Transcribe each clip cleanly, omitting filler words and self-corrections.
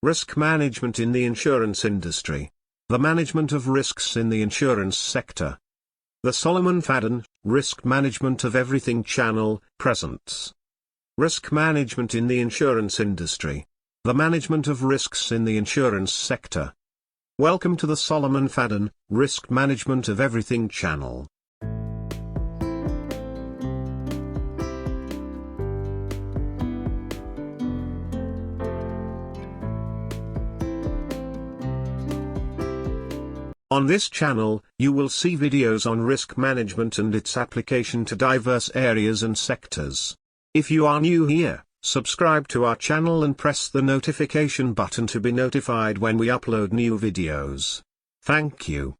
Risk management in the insurance industry. The management of risks in the insurance sector. The Fadun, Risk Management of Everything channel, presents. Risk management in the insurance industry. The management of risks in the insurance sector. Welcome to the Fadun, Risk Management of Everything channel. On this channel, you will see videos on risk management and its application to diverse areas and sectors. If you are new here, subscribe to our channel and press the notification button to be notified when we upload new videos. Thank you.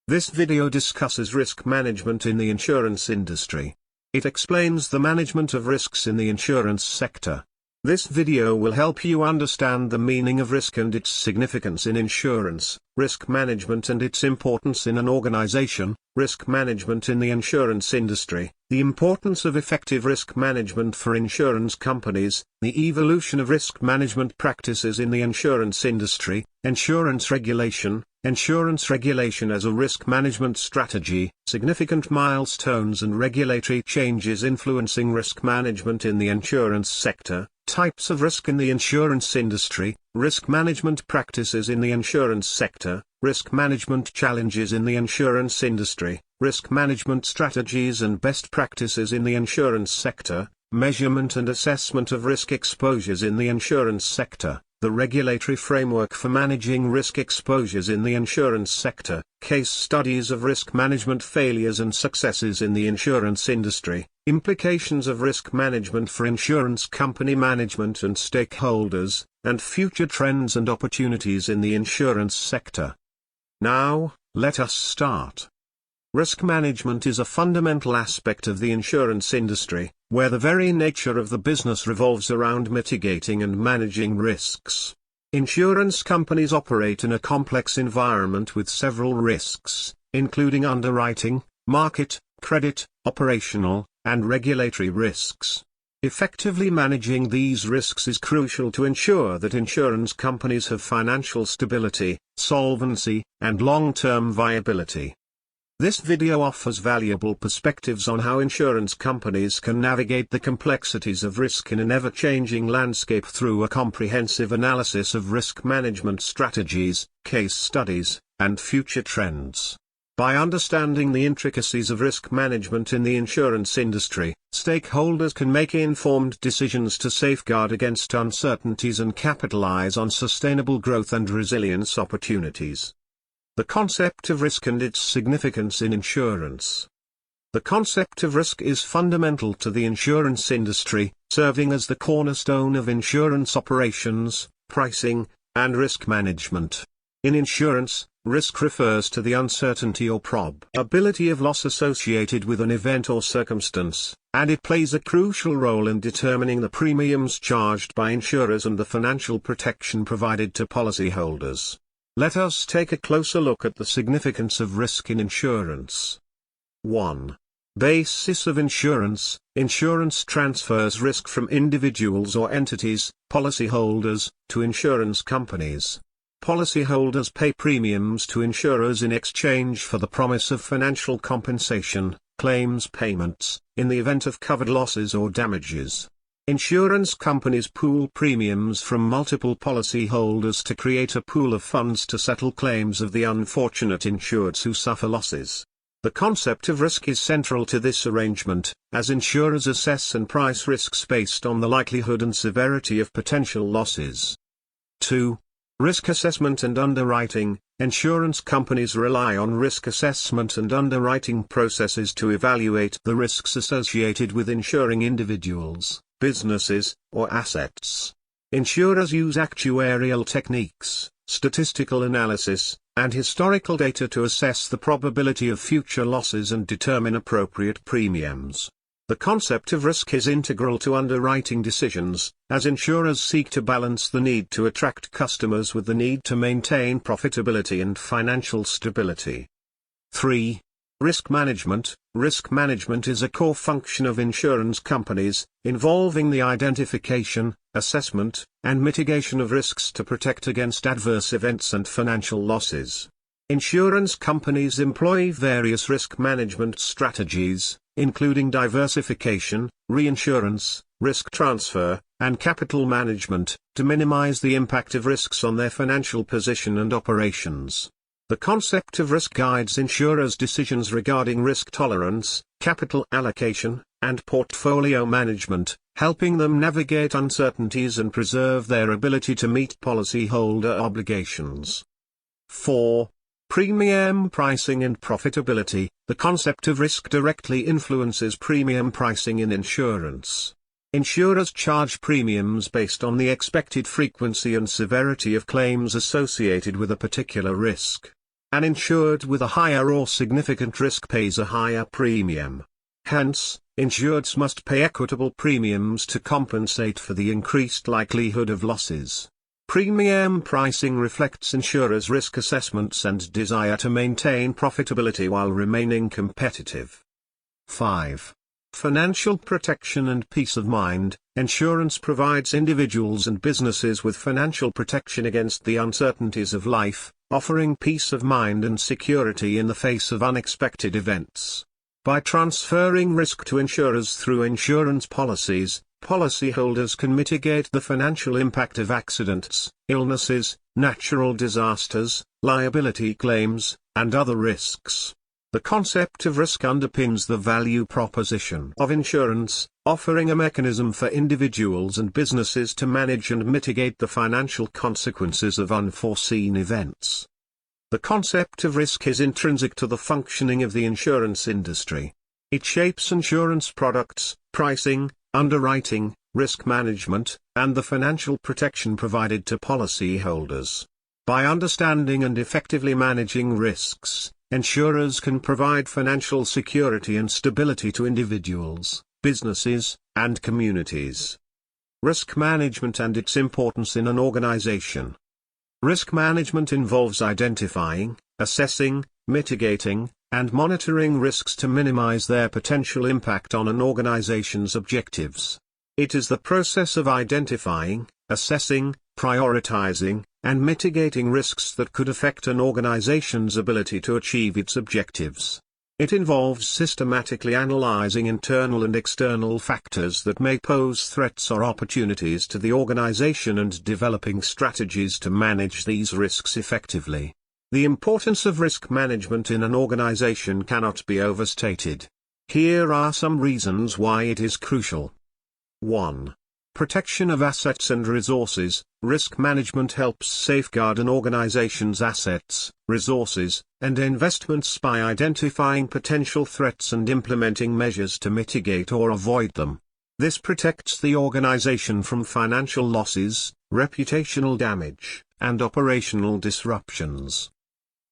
This video discusses risk management in the insurance industry. It explains the management of risks in the insurance sector. This video will help you understand the meaning of risk and its significance in insurance, risk management and its importance in an organization, risk management in the insurance industry, the importance of effective risk management for insurance companies, the evolution of risk management practices in the insurance industry, insurance regulation as a risk management strategy, significant milestones and regulatory changes influencing risk management in the insurance sector, types of risk in the insurance industry, risk management practices in the insurance sector, risk management challenges in the insurance industry, risk management strategies and best practices in the insurance sector, measurement and assessment of risk exposures in the insurance sector, the regulatory framework for managing risk exposures in the insurance sector, case studies of risk management failures and successes in the insurance industry, implications of risk management for insurance company management and stakeholders, and future trends and opportunities in the insurance sector. Now, let us start. Risk management is a fundamental aspect of the insurance industry, where the very nature of the business revolves around mitigating and managing risks. Insurance companies operate in a complex environment with several risks, including underwriting, market, credit, operational, and regulatory risks. Effectively managing these risks is crucial to ensure that insurance companies have financial stability, solvency, and long-term viability. This video offers valuable perspectives on how insurance companies can navigate the complexities of risk in an ever-changing landscape through a comprehensive analysis of risk management strategies, case studies, and future trends. By understanding the intricacies of risk management in the insurance industry, stakeholders can make informed decisions to safeguard against uncertainties and capitalize on sustainable growth and resilience opportunities. The concept of risk and its significance in insurance. The concept of risk is fundamental to the insurance industry, serving as the cornerstone of insurance operations, pricing, and risk management. In insurance, risk refers to the uncertainty or probability of loss associated with an event or circumstance, and it plays a crucial role in determining the premiums charged by insurers and the financial protection provided to policyholders. Let us take a closer look at the significance of risk in insurance. 1. Basis of insurance. Insurance transfers risk from individuals or entities, policyholders, to insurance companies. Policyholders pay premiums to insurers in exchange for the promise of financial compensation, claims payments, in the event of covered losses or damages. Insurance companies pool premiums from multiple policyholders to create a pool of funds to settle claims of the unfortunate insureds who suffer losses. The concept of risk is central to this arrangement, as insurers assess and price risks based on the likelihood and severity of potential losses. 2. Risk assessment and underwriting. Insurance companies rely on risk assessment and underwriting processes to evaluate the risks associated with insuring individuals, businesses, or assets. Insurers use actuarial techniques, statistical analysis, and historical data to assess the probability of future losses and determine appropriate premiums. The concept of risk is integral to underwriting decisions, as insurers seek to balance the need to attract customers with the need to maintain profitability and financial stability. 3. Risk management. Risk management is a core function of insurance companies, involving the identification, assessment, and mitigation of risks to protect against adverse events and financial losses. Insurance companies employ various risk management strategies, including diversification, reinsurance, risk transfer, and capital management, to minimize the impact of risks on their financial position and operations. The concept of risk guides insurers' decisions regarding risk tolerance, capital allocation, and portfolio management, helping them navigate uncertainties and preserve their ability to meet policyholder obligations. 4. Premium pricing and profitability. The concept of risk directly influences premium pricing in insurance. Insurers charge premiums based on the expected frequency and severity of claims associated with a particular risk. An insured with a higher or significant risk pays a higher premium. Hence, insureds must pay equitable premiums to compensate for the increased likelihood of losses. Premium pricing reflects insurers' risk assessments and desire to maintain profitability while remaining competitive. 5. Financial protection and peace of mind. Insurance provides individuals and businesses with financial protection against the uncertainties of life, offering peace of mind and security in the face of unexpected events. By transferring risk to insurers through insurance policies, policyholders can mitigate the financial impact of accidents, illnesses, natural disasters, liability claims, and other risks. The concept of risk underpins the value proposition of insurance, offering a mechanism for individuals and businesses to manage and mitigate the financial consequences of unforeseen events. The concept of risk is intrinsic to the functioning of the insurance industry. It shapes insurance products, pricing, underwriting, risk management, and the financial protection provided to policyholders. By understanding and effectively managing risks, insurers can provide financial security and stability to individuals, businesses, and communities. Risk management and its importance in an organization. Risk management involves identifying, assessing, mitigating, and monitoring risks to minimize their potential impact on an organization's objectives. It is the process of identifying, assessing, prioritizing, and mitigating risks that could affect an organization's ability to achieve its objectives. It involves systematically analyzing internal and external factors that may pose threats or opportunities to the organization and developing strategies to manage these risks effectively. The importance of risk management in an organization cannot be overstated. Here are some reasons why it is crucial. 1. Protection of assets and resources. Risk management helps safeguard an organization's assets, resources, and investments by identifying potential threats and implementing measures to mitigate or avoid them. This protects the organization from financial losses, reputational damage, and operational disruptions.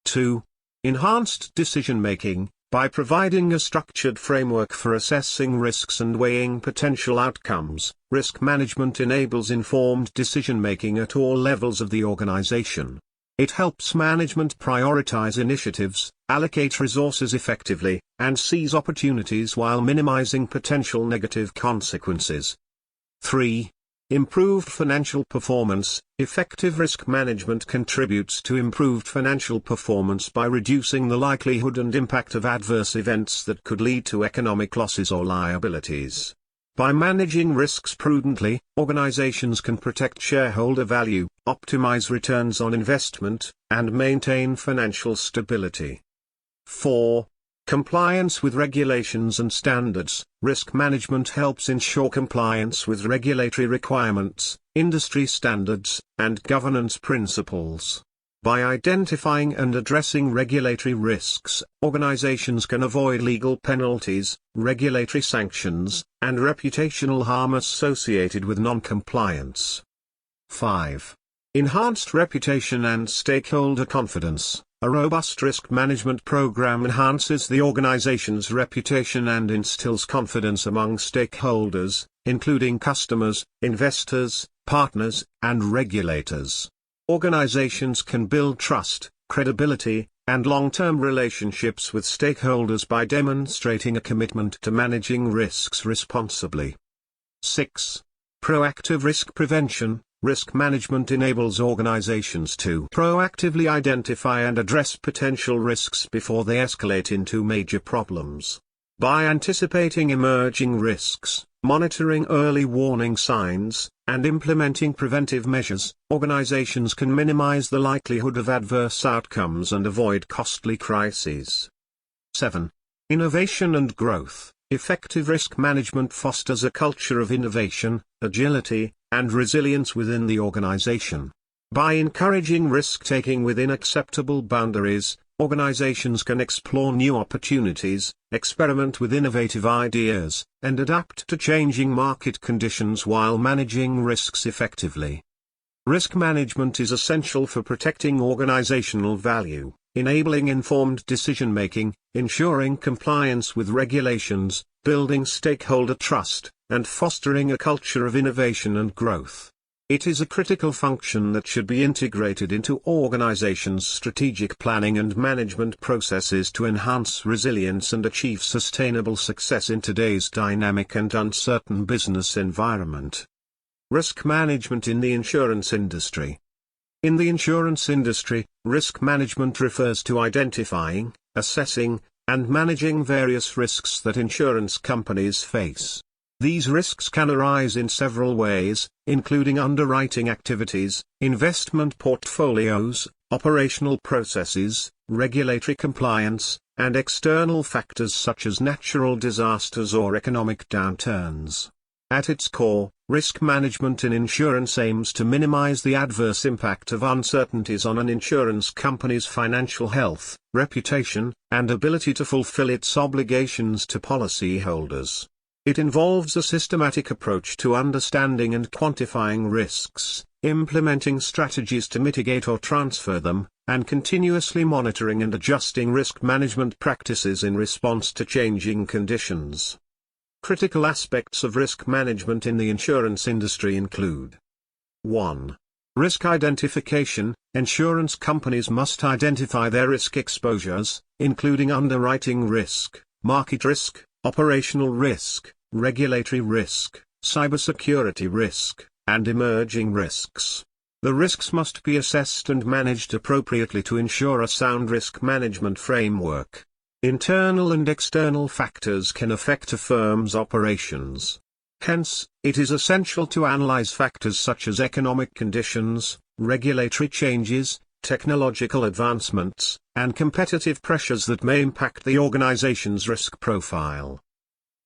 2. Enhanced decision-making. By providing a structured framework for assessing risks and weighing potential outcomes, risk management enables informed decision-making at all levels of the organization. It helps management prioritize initiatives, allocate resources effectively, and seize opportunities while minimizing potential negative consequences. 3. Improved financial performance. Effective risk management contributes to improved financial performance by reducing the likelihood and impact of adverse events that could lead to economic losses or liabilities. By managing risks prudently, organizations can protect shareholder value, optimize returns on investment, and maintain financial stability. 4. Compliance with regulations and standards. Risk management helps ensure compliance with regulatory requirements, industry standards, and governance principles. By identifying and addressing regulatory risks, organizations can avoid legal penalties, regulatory sanctions, and reputational harm associated with non-compliance. 5. Enhanced reputation and stakeholder confidence. A robust risk management program enhances the organization's reputation and instills confidence among stakeholders, including customers, investors, partners, and regulators. Organizations can build trust, credibility, and long-term relationships with stakeholders by demonstrating a commitment to managing risks responsibly. 6. Proactive risk prevention. Risk management enables organizations to proactively identify and address potential risks before they escalate into major problems. By anticipating emerging risks, monitoring early warning signs, and implementing preventive measures, organizations can minimize the likelihood of adverse outcomes and avoid costly crises. 7. Innovation and growth. Effective risk management fosters a culture of innovation, agility, and resilience within the organization. By encouraging risk-taking within acceptable boundaries, organizations can explore new opportunities, experiment with innovative ideas, and adapt to changing market conditions while managing risks effectively. Risk management is essential for protecting organizational value, enabling informed decision-making, ensuring compliance with regulations, building stakeholder trust, and fostering a culture of innovation and growth. It is a critical function that should be integrated into organizations' strategic planning and management processes to enhance resilience and achieve sustainable success in today's dynamic and uncertain business environment. Risk management in the insurance industry. In the insurance industry, risk management refers to identifying, assessing, and managing various risks that insurance companies face. These risks can arise in several ways, including underwriting activities, investment portfolios, operational processes, regulatory compliance, and external factors such as natural disasters or economic downturns. At its core, risk management in insurance aims to minimize the adverse impact of uncertainties on an insurance company's financial health, reputation, and ability to fulfill its obligations to policyholders. It involves a systematic approach to understanding and quantifying risks, implementing strategies to mitigate or transfer them, and continuously monitoring and adjusting risk management practices in response to changing conditions. Critical aspects of risk management in the insurance industry include: 1. Risk identification. Insurance companies must identify their risk exposures, including underwriting risk, market risk, operational risk, regulatory risk, cybersecurity risk, and emerging risks. The risks must be assessed and managed appropriately to ensure a sound risk management framework. Internal and external factors can affect a firm's operations. Hence, it is essential to analyze factors such as economic conditions, regulatory changes, technological advancements, and competitive pressures that may impact the organization's risk profile.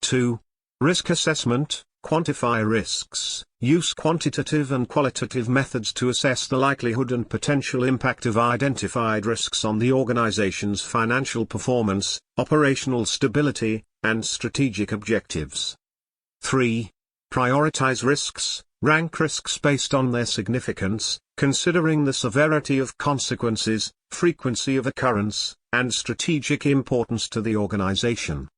2. Risk assessment. Quantify risks. Use quantitative and qualitative methods to assess the likelihood and potential impact of identified risks on the organization's financial performance, operational stability, and strategic objectives. 3. Prioritize risks. Rank risks based on their significance, considering the severity of consequences, frequency of occurrence, and strategic importance to the organization.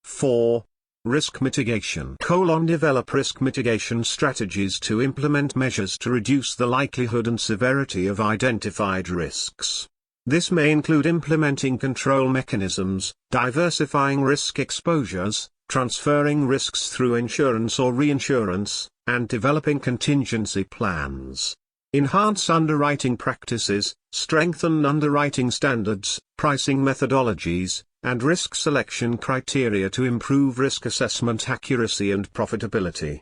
4. Risk mitigation. Develop risk mitigation strategies to implement measures to reduce the likelihood and severity of identified risks. This may include implementing control mechanisms, diversifying risk exposures, transferring risks through insurance or reinsurance, and developing contingency plans. Enhance underwriting practices, strengthen underwriting standards, pricing methodologies, and risk selection criteria to improve risk assessment accuracy and profitability.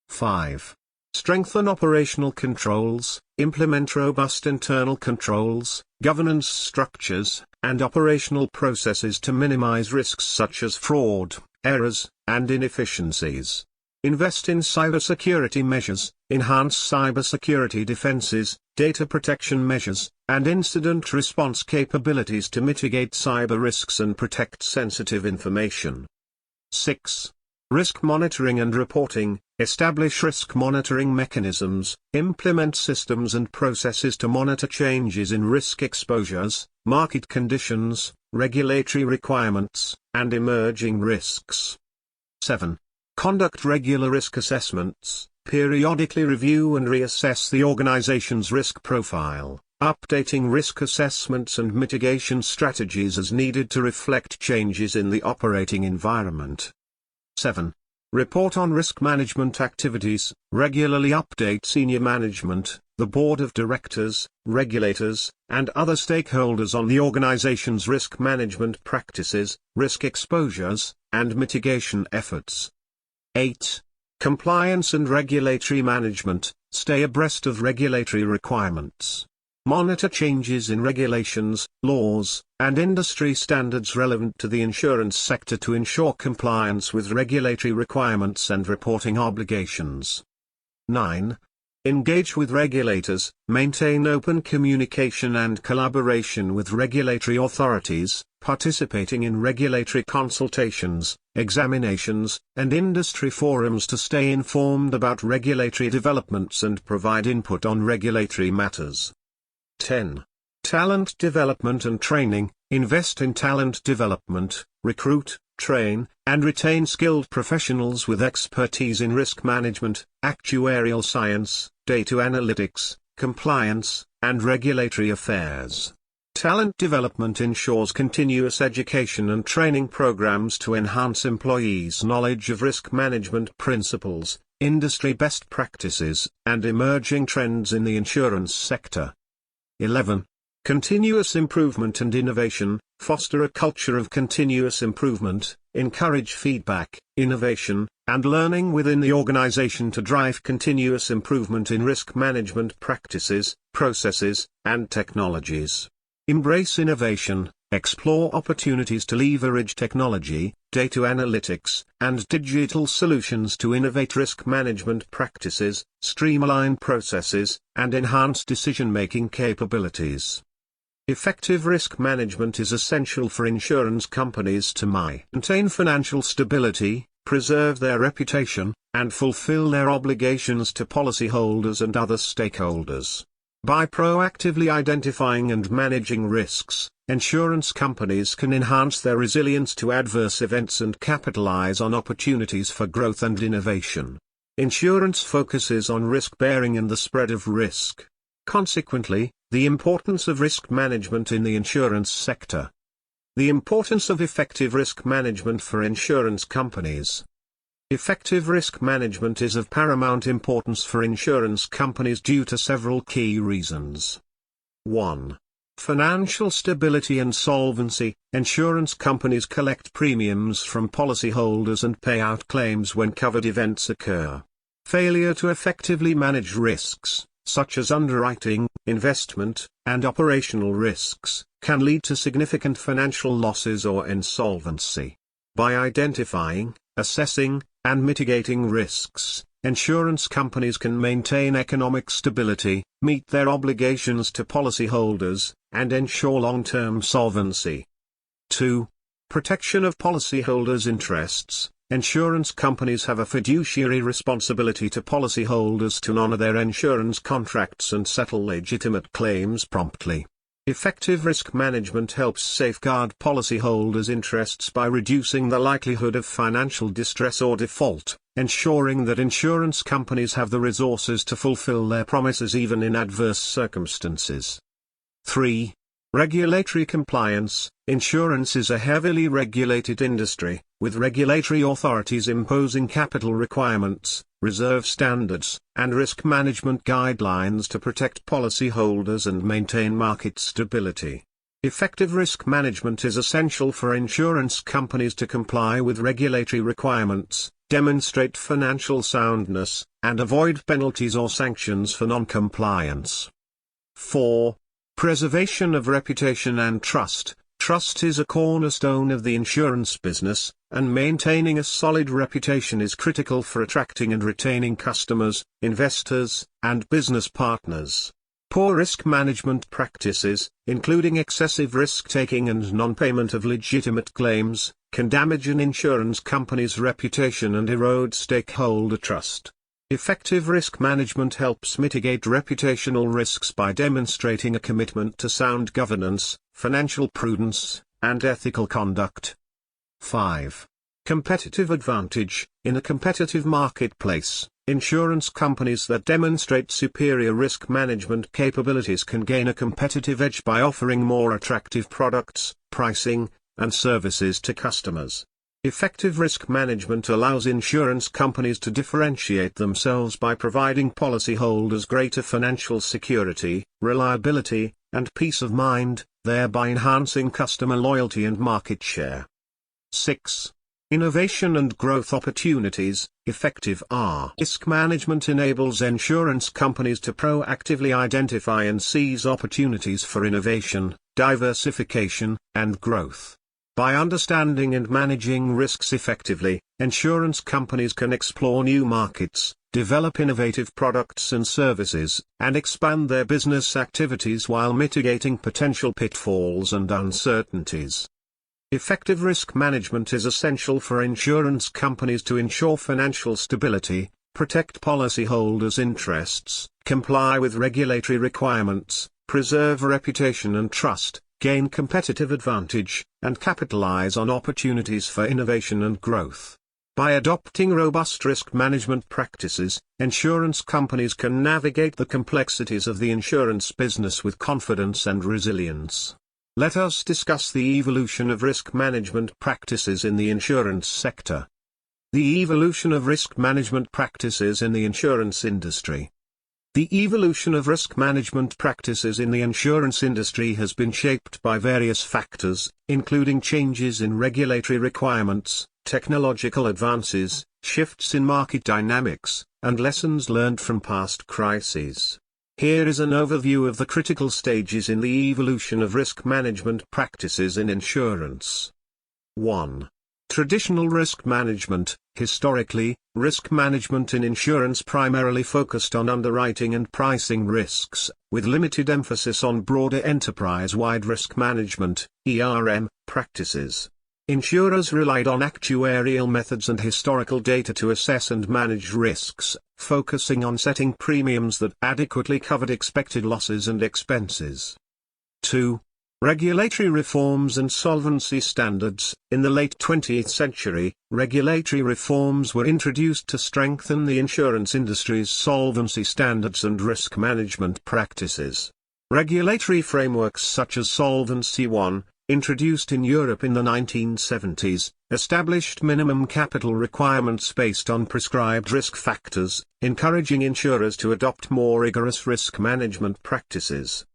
5. Strengthen operational controls. Implement robust internal controls, governance structures, and operational processes to minimize risks such as fraud, errors, and inefficiencies. Invest in cybersecurity measures, enhance cybersecurity defenses, data protection measures, and incident response capabilities to mitigate cyber risks and protect sensitive information. 6. Risk monitoring and reporting. Establish risk monitoring mechanisms, implement systems and processes to monitor changes in risk exposures, market conditions, regulatory requirements, and emerging risks. 7. Conduct regular risk assessments. Periodically review and reassess the organization's risk profile, updating risk assessments and mitigation strategies as needed to reflect changes in the operating environment. 7. Report on risk management activities, regularly update senior management, the board of directors, regulators, and other stakeholders on the organization's risk management practices, risk exposures, and mitigation efforts. 8. Compliance and regulatory management, stay abreast of regulatory requirements. Monitor changes in regulations, laws, and industry standards relevant to the insurance sector to ensure compliance with regulatory requirements and reporting obligations. 9. Engage with regulators, maintain open communication and collaboration with regulatory authorities, participating in regulatory consultations, examinations, and industry forums to stay informed about regulatory developments and provide input on regulatory matters. 10. Talent development and training, invest in talent development, recruit, train, and retain skilled professionals with expertise in risk management, actuarial science, data analytics, compliance, and regulatory affairs. Talent development ensures continuous education and training programs to enhance employees' knowledge of risk management principles, industry best practices, and emerging trends in the insurance sector. 11. Continuous improvement and innovation, foster a culture of continuous improvement, encourage feedback, innovation, and learning within the organization to drive continuous improvement in risk management practices, processes, and technologies. Embrace innovation, explore opportunities to leverage technology, data analytics, and digital solutions to innovate risk management practices, streamline processes, and enhance decision-making capabilities. Effective risk management is essential for insurance companies to maintain financial stability, preserve their reputation, and fulfill their obligations to policyholders and other stakeholders. By proactively identifying and managing risks, insurance companies can enhance their resilience to adverse events and capitalize on opportunities for growth and innovation. Insurance focuses on risk-bearing and the spread of risk. Consequently, the importance of risk management in the insurance sector. The importance of effective risk management for insurance companies. Effective risk management is of paramount importance for insurance companies due to several key reasons. 1. Financial stability and solvency. Insurance companies collect premiums from policyholders and pay out claims when covered events occur. Failure to effectively manage risks, such as underwriting, investment, and operational risks, can lead to significant financial losses or insolvency. By identifying, assessing, and mitigating risks, insurance companies can maintain economic stability, meet their obligations to policyholders, and ensure long-term solvency. 2. Protection of policyholders' interests. Insurance companies have a fiduciary responsibility to policyholders to honor their insurance contracts and settle legitimate claims promptly. Effective risk management helps safeguard policyholders' interests by reducing the likelihood of financial distress or default, ensuring that insurance companies have the resources to fulfill their promises even in adverse circumstances. 3. Regulatory compliance. Insurance is a heavily regulated industry, with regulatory authorities imposing capital requirements, reserve standards, and risk management guidelines to protect policyholders and maintain market stability. Effective risk management is essential for insurance companies to comply with regulatory requirements, demonstrate financial soundness, and avoid penalties or sanctions for non-compliance. 4. Preservation of reputation and trust. Trust is a cornerstone of the insurance business, and maintaining a solid reputation is critical for attracting and retaining customers, investors, and business partners. Poor risk management practices, including excessive risk-taking and non-payment of legitimate claims, can damage an insurance company's reputation and erode stakeholder trust. Effective risk management helps mitigate reputational risks by demonstrating a commitment to sound governance, financial prudence, and ethical conduct. 5. Competitive advantage. In a competitive marketplace, Insurance companies that demonstrate superior risk management capabilities can gain a competitive edge by offering more attractive products, pricing, and services to customers. Effective risk management allows insurance companies to differentiate themselves by providing policyholders greater financial security, reliability, and peace of mind, thereby enhancing customer loyalty and market share. 6. Innovation and growth opportunities. Effective risk management enables insurance companies to proactively identify and seize opportunities for innovation, diversification, and growth. By understanding and managing risks effectively, insurance companies can explore new markets, develop innovative products and services, and expand their business activities while mitigating potential pitfalls and uncertainties. Effective risk management is essential for insurance companies to ensure financial stability, protect policyholders' interests, comply with regulatory requirements, preserve reputation and trust, gain competitive advantage, and capitalize on opportunities for innovation and growth. By adopting robust risk management practices, insurance companies can navigate the complexities of the insurance business with confidence and resilience. Let us discuss the evolution of risk management practices in the insurance sector. The evolution of risk management practices in the insurance industry. The evolution of risk management practices in the insurance industry has been shaped by various factors, including changes in regulatory requirements, technological advances, shifts in market dynamics, and lessons learned from past crises. Here is an overview of the critical stages in the evolution of risk management practices in insurance. 1. Traditional risk management. Historically, risk management in insurance primarily focused on underwriting and pricing risks, with limited emphasis on broader enterprise-wide risk management, practices. Insurers relied on actuarial methods and historical data to assess and manage risks, focusing on setting premiums that adequately covered expected losses and expenses. 2. Regulatory reforms and solvency standards. In the late 20th century, regulatory reforms were introduced to strengthen the insurance industry's solvency standards and risk management practices. Regulatory frameworks such as Solvency I, introduced in Europe in the 1970s, established minimum capital requirements based on prescribed risk factors, encouraging insurers to adopt more rigorous risk management practices.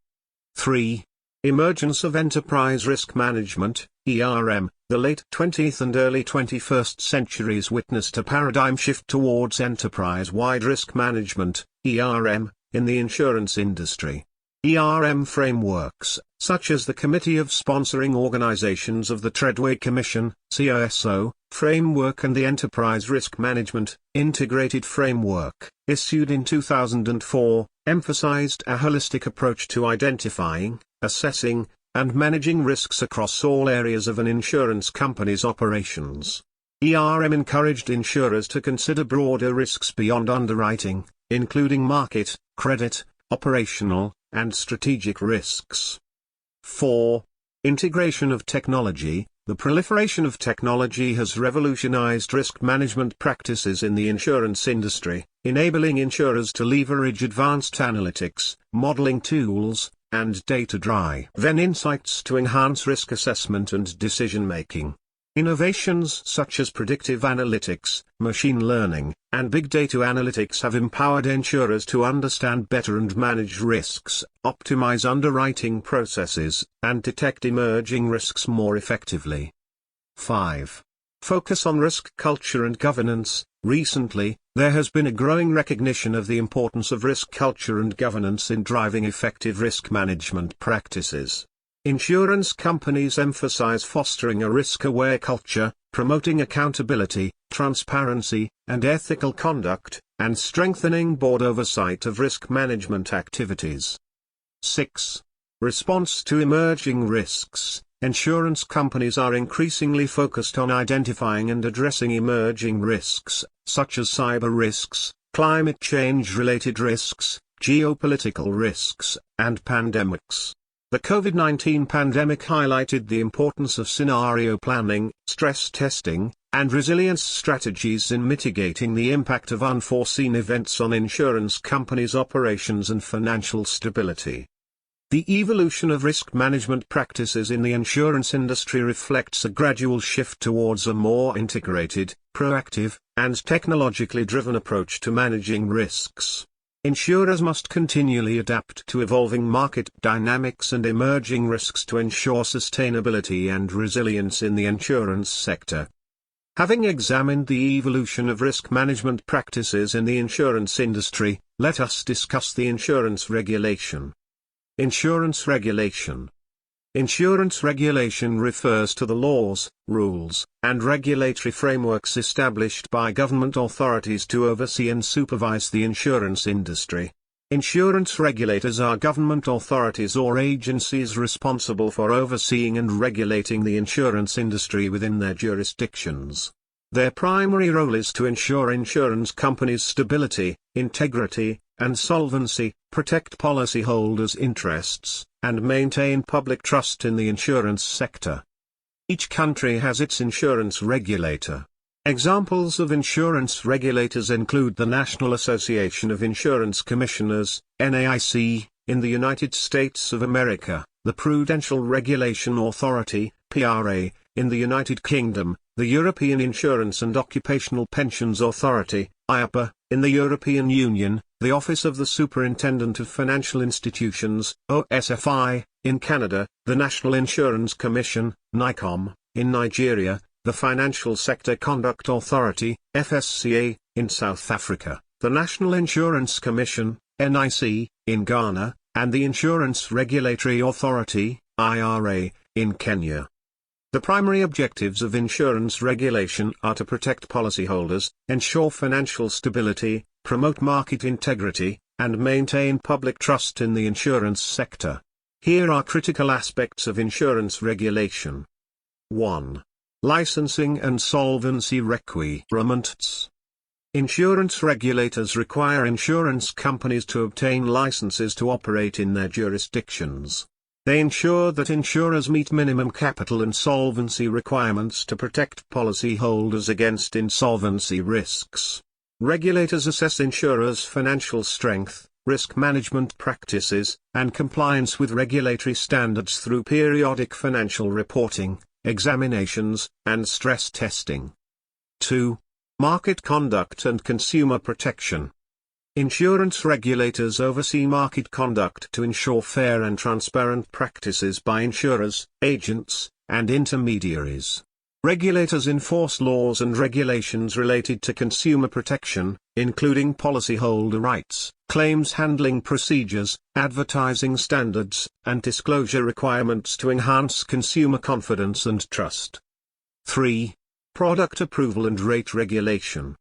3. Emergence of enterprise risk management, The late 20th and early 21st centuries witnessed a paradigm shift towards enterprise-wide risk management, in the insurance industry. Frameworks, such as the Committee of Sponsoring Organizations of the Treadway Commission, COSO, framework and the Enterprise Risk Management, Integrated Framework, issued in 2004, emphasized a holistic approach to identifying, assessing, and managing risks across all areas of an insurance company's operations. Encouraged insurers to consider broader risks beyond underwriting, including market, credit, operational, and strategic risks. 4. Integration of technology. The proliferation of technology has revolutionized risk management practices in the insurance industry, enabling insurers to leverage advanced analytics, modeling tools, and data-driven insights to enhance risk assessment and decision-making. Innovations such as predictive analytics, machine learning, and big data analytics have empowered insurers to understand better and manage risks, optimize underwriting processes, and detect emerging risks more effectively. 5. Focus on risk culture and governance. Recently, there has been a growing recognition of the importance of risk culture and governance in driving effective risk management practices. Insurance companies emphasize fostering a risk-aware culture, promoting accountability, transparency, and ethical conduct, and strengthening board oversight of risk management activities. 6. Response to emerging risks. Insurance companies are increasingly focused on identifying and addressing emerging risks, such as cyber risks, climate change-related risks, geopolitical risks, and pandemics. The COVID-19 pandemic highlighted the importance of scenario planning, stress testing, and resilience strategies in mitigating the impact of unforeseen events on insurance companies' operations and financial stability. The evolution of risk management practices in the insurance industry reflects a gradual shift towards a more integrated, proactive, and technologically driven approach to managing risks. Insurers must continually adapt to evolving market dynamics and emerging risks to ensure sustainability and resilience in the insurance sector. Having examined the evolution of risk management practices in the insurance industry, let us discuss the insurance regulation. Insurance regulation. Insurance regulation refers to the laws, rules, and regulatory frameworks established by government authorities to oversee and supervise the insurance industry. Insurance regulators are government authorities or agencies responsible for overseeing and regulating the insurance industry within their jurisdictions. Their primary role is to ensure insurance companies' stability, integrity, and solvency, protect policyholders' interests, and maintain public trust in the insurance sector. Each country has its insurance regulator. Examples of insurance regulators include the National Association of Insurance Commissioners, NAIC, in the United States of America, the Prudential Regulation Authority, PRA, in the United Kingdom, the European Insurance and Occupational Pensions Authority, IOPA, in the European Union, the Office of the Superintendent of Financial Institutions, OSFI, in Canada, the National Insurance Commission, NICOM, in Nigeria, the Financial Sector Conduct Authority, FSCA, in South Africa, the National Insurance Commission, NIC, in Ghana, and the Insurance Regulatory Authority, IRA, in Kenya. The primary objectives of insurance regulation are to protect policyholders, ensure financial stability, promote market integrity, and maintain public trust in the insurance sector. Here are critical aspects of insurance regulation. 1. Licensing and solvency requirements. Insurance regulators require insurance companies to obtain licenses to operate in their jurisdictions. They ensure that insurers meet minimum capital and solvency requirements to protect policyholders against insolvency risks. Regulators assess insurers' financial strength, risk management practices, and compliance with regulatory standards through periodic financial reporting, examinations, and stress testing. 2. Market conduct and consumer protection. Insurance regulators oversee market conduct to ensure fair and transparent practices by insurers, agents, and intermediaries. Regulators enforce laws and regulations related to consumer protection, including policyholder rights, claims handling procedures, advertising standards, and disclosure requirements to enhance consumer confidence and trust. 3. Product approval and rate regulation.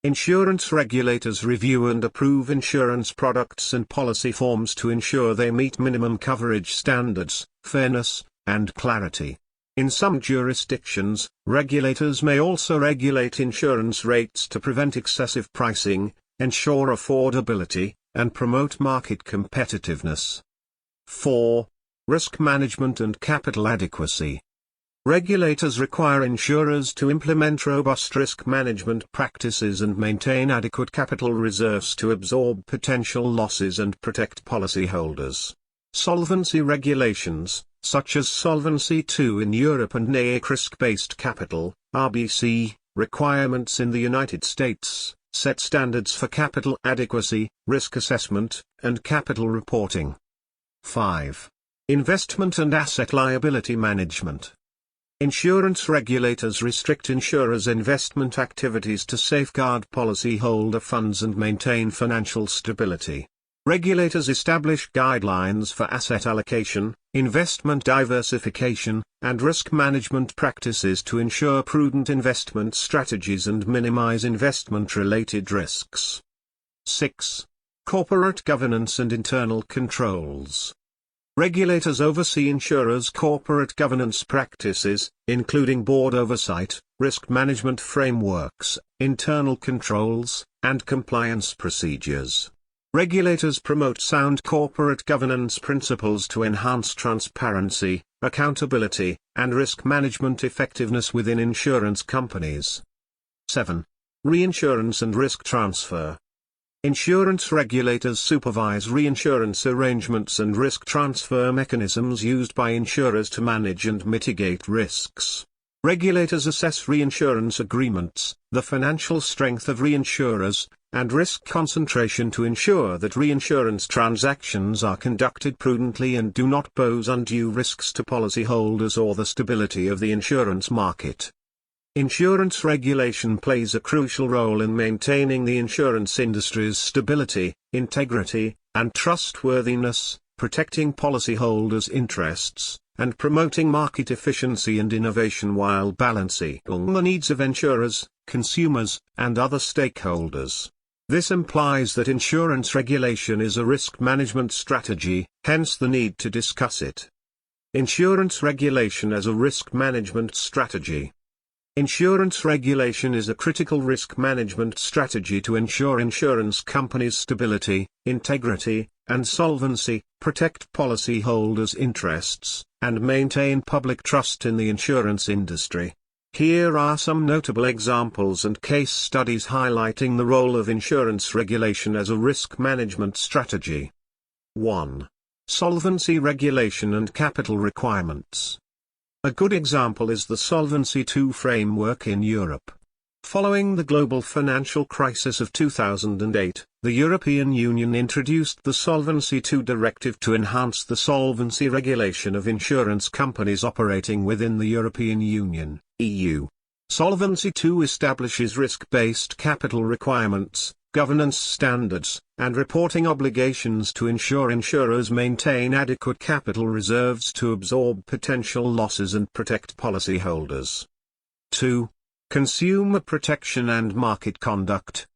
Insurance regulators review and approve insurance products and policy forms to ensure they meet minimum coverage standards, fairness, and clarity. In some jurisdictions, regulators may also regulate insurance rates to prevent excessive pricing, ensure affordability, and promote market competitiveness. 4. Risk management and capital adequacy. Regulators require insurers to implement robust risk management practices and maintain adequate capital reserves to absorb potential losses and protect policyholders. Solvency regulations, such as Solvency II in Europe and NAIC risk-based capital, RBC, requirements in the United States, set standards for capital adequacy, risk assessment, and capital reporting. 5. Investment and asset liability management. Insurance regulators restrict insurers' investment activities to safeguard policyholder funds and maintain financial stability. Regulators establish guidelines for asset allocation, investment diversification, and risk management practices to ensure prudent investment strategies and minimize investment-related risks. 6. Corporate governance and internal controls. Regulators oversee insurers' corporate governance practices, including board oversight, risk management frameworks, internal controls, and compliance procedures. Regulators promote sound corporate governance principles to enhance transparency, accountability, and risk management effectiveness within insurance companies. 7. Reinsurance and risk transfer. Insurance regulators supervise reinsurance arrangements and risk transfer mechanisms used by insurers to manage and mitigate risks. Regulators assess reinsurance agreements, the financial strength of reinsurers, and risk concentration to ensure that reinsurance transactions are conducted prudently and do not pose undue risks to policyholders or the stability of the insurance market. Insurance regulation plays a crucial role in maintaining the insurance industry's stability, integrity, and trustworthiness, protecting policyholders' interests, and promoting market efficiency and innovation while balancing the needs of insurers, consumers, and other stakeholders. This implies that insurance regulation is a risk management strategy, hence the need to discuss it. Insurance regulation as a risk management strategy. Insurance regulation is a critical risk management strategy to ensure insurance companies' stability, integrity, and solvency, protect policyholders' interests, and maintain public trust in the insurance industry. Here are some notable examples and case studies highlighting the role of insurance regulation as a risk management strategy. 1. Solvency regulation and capital requirements. A good example is the Solvency II framework in Europe. Following the global financial crisis of 2008, the European Union introduced the Solvency II directive to enhance the solvency regulation of insurance companies operating within the European Union, EU. Solvency II establishes risk-based capital requirements, governance standards, and reporting obligations to ensure insurers maintain adequate capital reserves to absorb potential losses and protect policyholders. 2. Consumer protection and market conduct.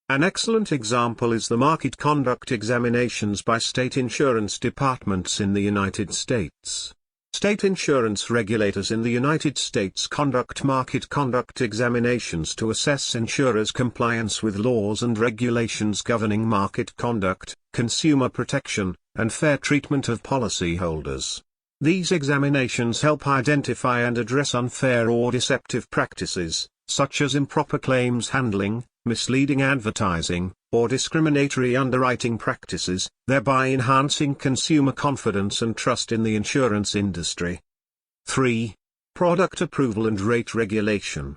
An excellent example is the market conduct examinations by state insurance departments in the United States. State insurance regulators in the United States conduct market conduct examinations to assess insurers' compliance with laws and regulations governing market conduct, consumer protection, and fair treatment of policyholders. These examinations help identify and address unfair or deceptive practices, such as improper claims handling, misleading advertising, or discriminatory underwriting practices, thereby enhancing consumer confidence and trust in the insurance industry. 3. Product approval and rate regulation.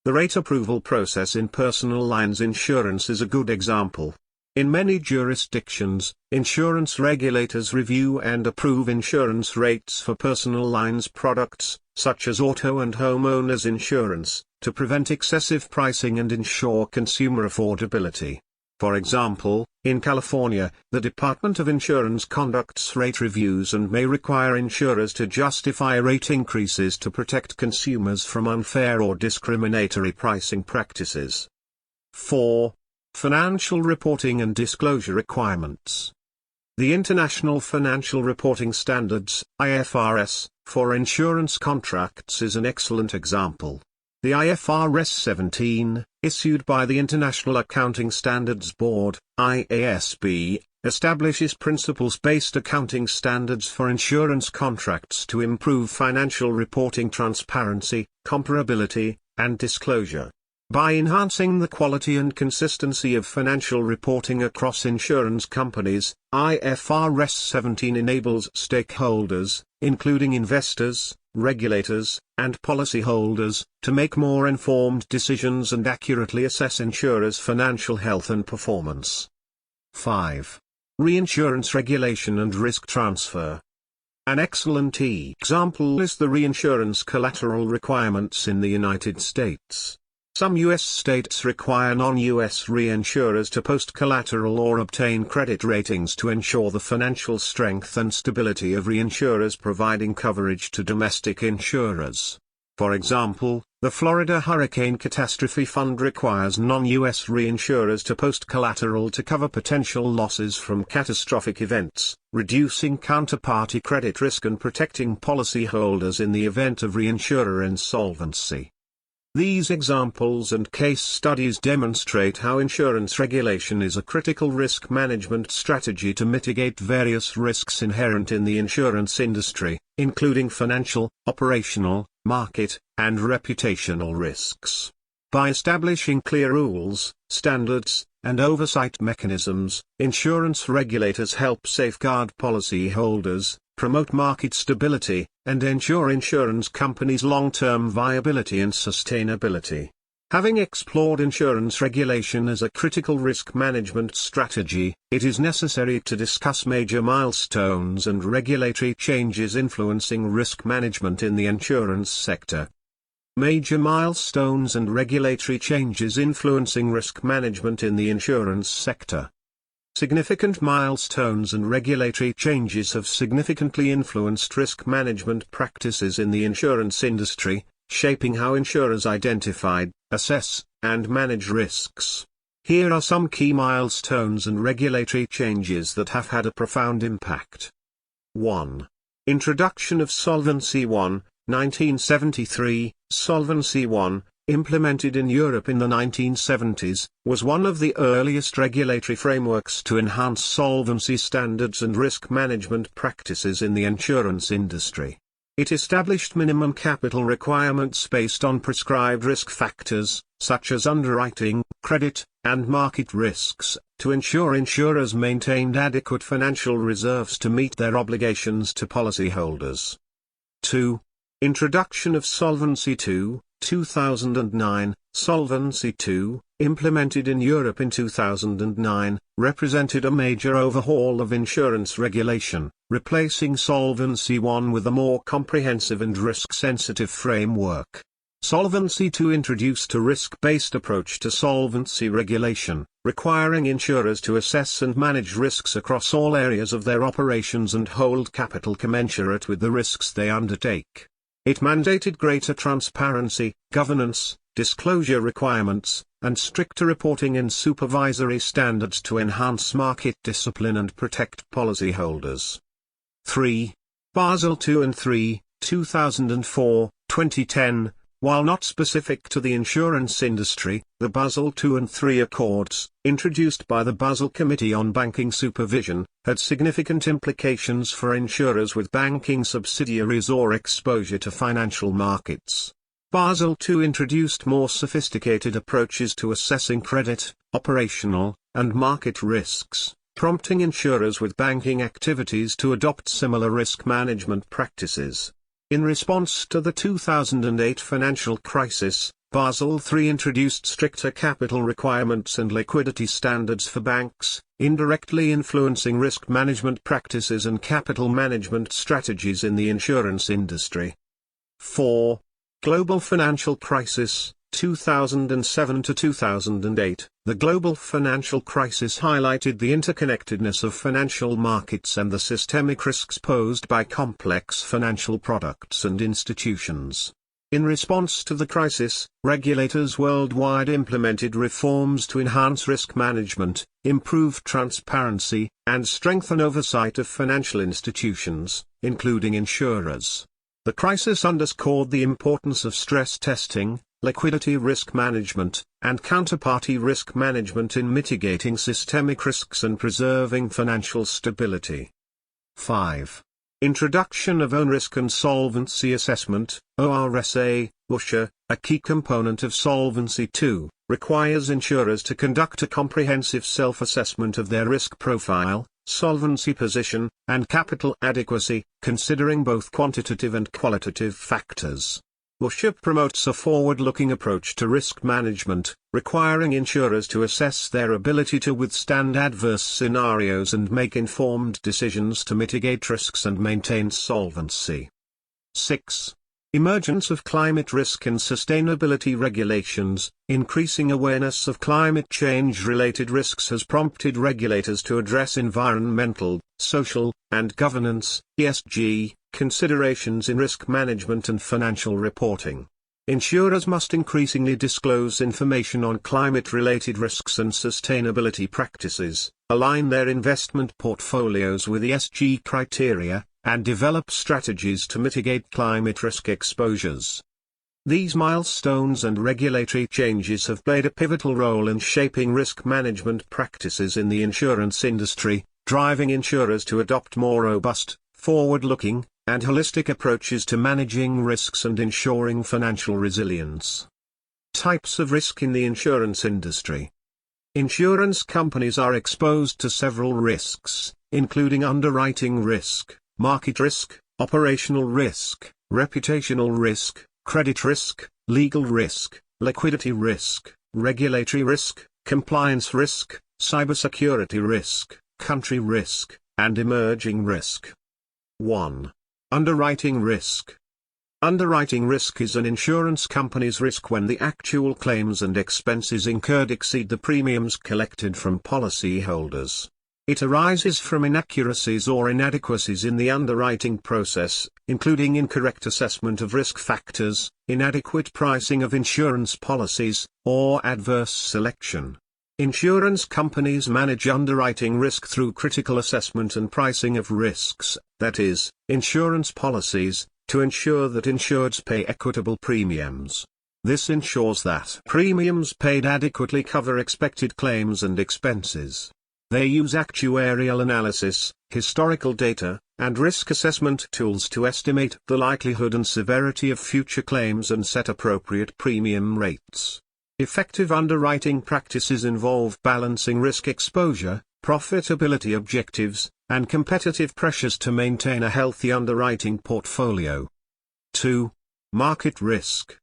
The rate approval process in personal lines insurance is a good example. In many jurisdictions, insurance regulators review and approve insurance rates for personal lines products, such as auto and homeowners insurance, to prevent excessive pricing and ensure consumer affordability. For example, in California, the Department of Insurance conducts rate reviews and may require insurers to justify rate increases to protect consumers from unfair or discriminatory pricing practices. 4. Financial reporting and disclosure requirements. The International Financial Reporting Standards, IFRS, for insurance contracts is an excellent example. The IFRS 17, issued by the International Accounting Standards Board, IASB, establishes principles-based accounting standards for insurance contracts to improve financial reporting transparency, comparability, and disclosure. By enhancing the quality and consistency of financial reporting across insurance companies, IFRS 17 enables stakeholders, including investors, regulators, and policyholders, to make more informed decisions and accurately assess insurers' financial health and performance. 5. Reinsurance regulation and risk transfer. An excellent example is the reinsurance collateral requirements in the United States. Some U.S. states require non-U.S. reinsurers to post collateral or obtain credit ratings to ensure the financial strength and stability of reinsurers providing coverage to domestic insurers. For example, the Florida Hurricane Catastrophe Fund requires non-U.S. reinsurers to post collateral to cover potential losses from catastrophic events, reducing counterparty credit risk and protecting policyholders in the event of reinsurer insolvency. These examples and case studies demonstrate how insurance regulation is a critical risk management strategy to mitigate various risks inherent in the insurance industry, including financial, operational, market, and reputational risks. By establishing clear rules, standards, and oversight mechanisms, insurance regulators help safeguard policyholders, promote market stability, and ensure insurance companies' long-term viability and sustainability. Having explored insurance regulation as a critical risk management strategy, it is necessary to discuss major milestones and regulatory changes influencing risk management in the insurance sector. Major milestones and regulatory changes influencing risk management in the insurance sector. Significant milestones and regulatory changes have significantly influenced risk management practices in the insurance industry, shaping how insurers identify, assess, and manage risks. Here are some key milestones and regulatory changes that have had a profound impact. 1. Introduction of Solvency I, 1973. Solvency I, implemented in Europe in the 1970s, was one of the earliest regulatory frameworks to enhance solvency standards and risk management practices in the insurance industry. It established minimum capital requirements based on prescribed risk factors, such as underwriting, credit, and market risks, to ensure insurers maintained adequate financial reserves to meet their obligations to policyholders. 2. Introduction of Solvency II, 2009. Solvency II, implemented in Europe in 2009, represented a major overhaul of insurance regulation, replacing Solvency I with a more comprehensive and risk-sensitive framework. Solvency II introduced a risk-based approach to solvency regulation, requiring insurers to assess and manage risks across all areas of their operations and hold capital commensurate with the risks they undertake. It mandated greater transparency, governance, disclosure requirements, and stricter reporting and supervisory standards to enhance market discipline and protect policyholders. 3. Basel II and III, 2004, 2010. While not specific to the insurance industry, the Basel II and III Accords, introduced by the Basel Committee on Banking Supervision, had significant implications for insurers with banking subsidiaries or exposure to financial markets. Basel II introduced more sophisticated approaches to assessing credit, operational, and market risks, prompting insurers with banking activities to adopt similar risk management practices. In response to the 2008 financial crisis, Basel III introduced stricter capital requirements and liquidity standards for banks, indirectly influencing risk management practices and capital management strategies in the insurance industry. 4. Global financial crisis, 2007 to 2008. The global financial crisis highlighted the interconnectedness of financial markets and the systemic risks posed by complex financial products and institutions. In response to the crisis, regulators worldwide implemented reforms to enhance risk management, improve transparency, and strengthen oversight of financial institutions, including insurers. The crisis underscored the importance of stress testing, liquidity risk management, and counterparty risk management in mitigating systemic risks and preserving financial stability. 5. Introduction of Own Risk and Solvency Assessment, ORSA, OSHA, a key component of Solvency II, requires insurers to conduct a comprehensive self-assessment of their risk profile, solvency position, and capital adequacy, considering both quantitative and qualitative factors. OSHA promotes a forward-looking approach to risk management, requiring insurers to assess their ability to withstand adverse scenarios and make informed decisions to mitigate risks and maintain solvency. 6. Emergence of climate risk and sustainability regulations. Increasing awareness of climate change-related risks has prompted regulators to address environmental, social, and governance (ESG) considerations in risk management and financial reporting. Insurers must increasingly disclose information on climate-related risks and sustainability practices, align their investment portfolios with ESG criteria, and develop strategies to mitigate climate risk exposures. These milestones and regulatory changes have played a pivotal role in shaping risk management practices in the insurance industry, driving insurers to adopt more robust, forward-looking, and holistic approaches to managing risks and ensuring financial resilience. Types of risk in the insurance industry. Insurance companies are exposed to several risks, including underwriting risk, market risk, operational risk, reputational risk, credit risk, legal risk, liquidity risk, regulatory risk, compliance risk, cybersecurity risk, country risk, and emerging risk. 1. Underwriting risk. Underwriting risk is an insurance company's risk when the actual claims and expenses incurred exceed the premiums collected from policyholders. It arises from inaccuracies or inadequacies in the underwriting process, including incorrect assessment of risk factors, inadequate pricing of insurance policies, or adverse selection. Insurance companies manage underwriting risk through critical assessment and pricing of risks, that is, insurance policies, to ensure that insureds pay equitable premiums. This ensures that premiums paid adequately cover expected claims and expenses. They use actuarial analysis, historical data, and risk assessment tools to estimate the likelihood and severity of future claims and set appropriate premium rates. Effective underwriting practices involve balancing risk exposure, profitability objectives, and competitive pressures to maintain a healthy underwriting portfolio. 2. Market risk.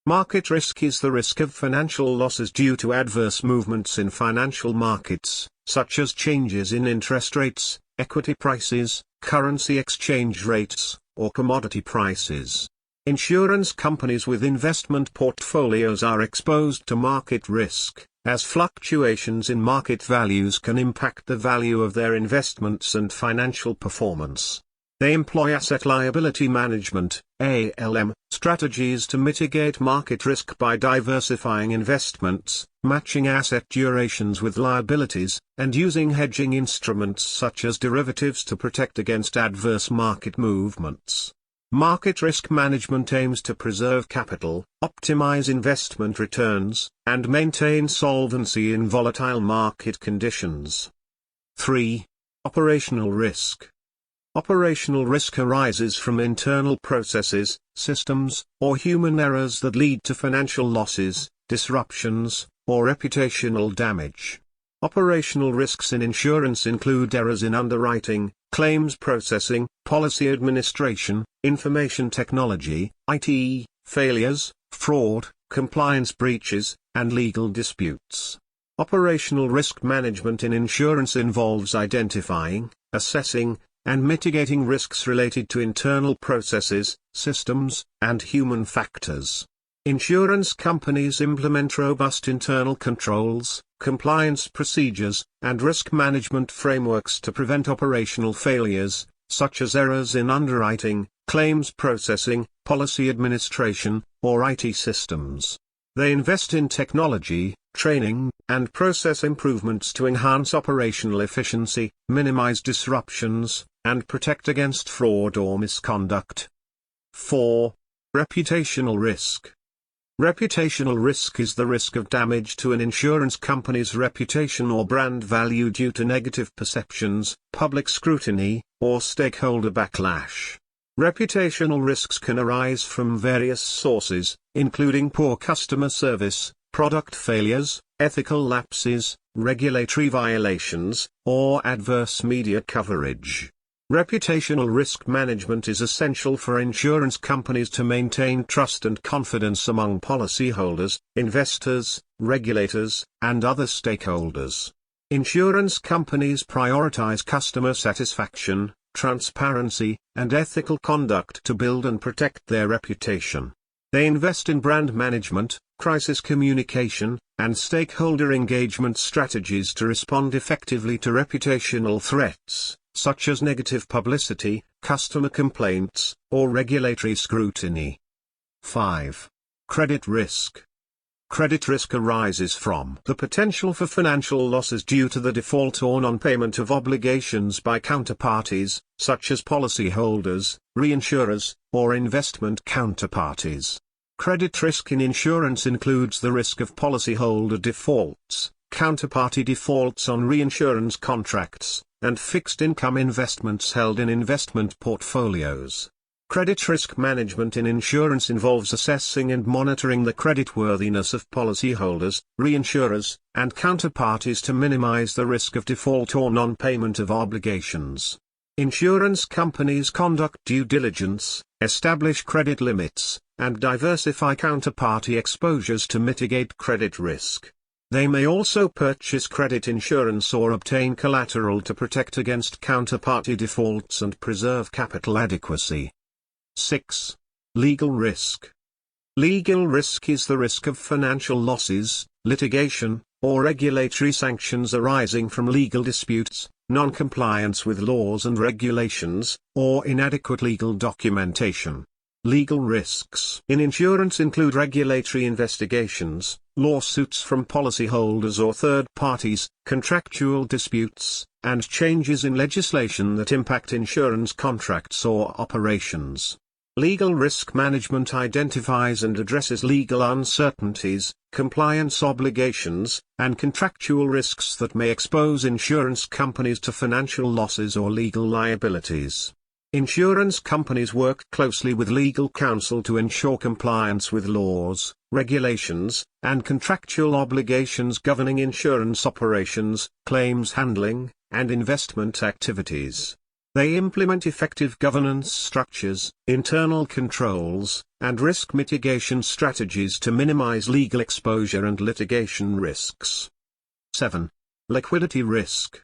Market risk is the risk of financial losses due to adverse movements in financial markets, such as changes in interest rates, equity prices, currency exchange rates, or commodity prices. Insurance companies with investment portfolios are exposed to market risk, as fluctuations in market values can impact the value of their investments and financial performance. They employ asset liability management (ALM) strategies to mitigate market risk by diversifying investments, matching asset durations with liabilities, and using hedging instruments such as derivatives to protect against adverse market movements. Market risk management aims to preserve capital, optimize investment returns, and maintain solvency in volatile market conditions. 3. Operational risk. Operational risk arises from internal processes, systems, or human errors that lead to financial losses, disruptions, or reputational damage. Operational risks in insurance include errors in underwriting, claims processing, policy administration, information technology, IT, failures, fraud, compliance breaches, and legal disputes. Operational risk management in insurance involves identifying, assessing, and mitigating risks related to internal processes, systems, and human factors. Insurance companies implement robust internal controls, compliance procedures, and risk management frameworks to prevent operational failures, such as errors in underwriting, claims processing, policy administration, or IT systems. They invest in technology, training, and process improvements to enhance operational efficiency, minimize disruptions, and protect against fraud or misconduct. 4. Reputational risk. Reputational risk is the risk of damage to an insurance company's reputation or brand value due to negative perceptions, public scrutiny, or stakeholder backlash. Reputational risks can arise from various sources, including poor customer service, product failures, ethical lapses, regulatory violations, or adverse media coverage. Reputational risk management is essential for insurance companies to maintain trust and confidence among policyholders, investors, regulators, and other stakeholders. Insurance companies prioritize customer satisfaction, transparency, and ethical conduct to build and protect their reputation. They invest in brand management, crisis communication, and stakeholder engagement strategies to respond effectively to reputational threats, such as negative publicity, customer complaints, or regulatory scrutiny. 5. Credit risk. Credit risk arises from the potential for financial losses due to the default or non-payment of obligations by counterparties, such as policyholders, reinsurers, or investment counterparties. Credit risk in insurance includes the risk of policyholder defaults, counterparty defaults on reinsurance contracts, and fixed income investments held in investment portfolios. Credit risk management in insurance involves assessing and monitoring the creditworthiness of policyholders, reinsurers, and counterparties to minimize the risk of default or non-payment of obligations. Insurance companies conduct due diligence, establish credit limits, and diversify counterparty exposures to mitigate credit risk. They may also purchase credit insurance or obtain collateral to protect against counterparty defaults and preserve capital adequacy. 6. Legal risk. Legal risk is the risk of financial losses, litigation, or regulatory sanctions arising from legal disputes, non-compliance with laws and regulations, or inadequate legal documentation. Legal risks in insurance include regulatory investigations, lawsuits from policyholders or third parties, contractual disputes, and changes in legislation that impact insurance contracts or operations. Legal risk management identifies and addresses legal uncertainties, compliance obligations, and contractual risks that may expose insurance companies to financial losses or legal liabilities. Insurance companies work closely with legal counsel to ensure compliance with laws, regulations, and contractual obligations governing insurance operations, claims handling, and investment activities. They implement effective governance structures, internal controls, and risk mitigation strategies to minimize legal exposure and litigation risks. 7. Liquidity risk.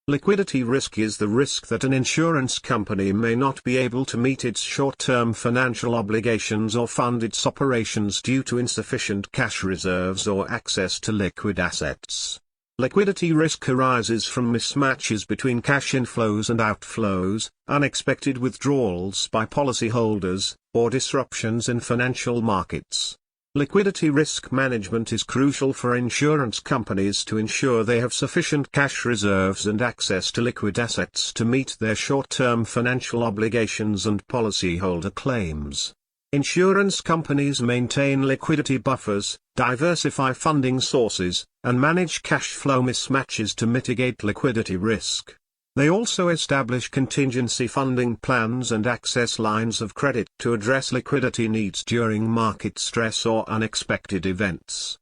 Liquidity risk is the risk that an insurance company may not be able to meet its short-term financial obligations or fund its operations due to insufficient cash reserves or access to liquid assets. Liquidity risk arises from mismatches between cash inflows and outflows, unexpected withdrawals by policyholders, or disruptions in financial markets. Liquidity risk management is crucial for insurance companies to ensure they have sufficient cash reserves and access to liquid assets to meet their short-term financial obligations and policyholder claims. Insurance companies maintain liquidity buffers, diversify funding sources, and manage cash flow mismatches to mitigate liquidity risk. They also establish contingency funding plans and access lines of credit to address liquidity needs during market stress or unexpected events.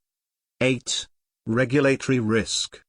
8. Regulatory risk.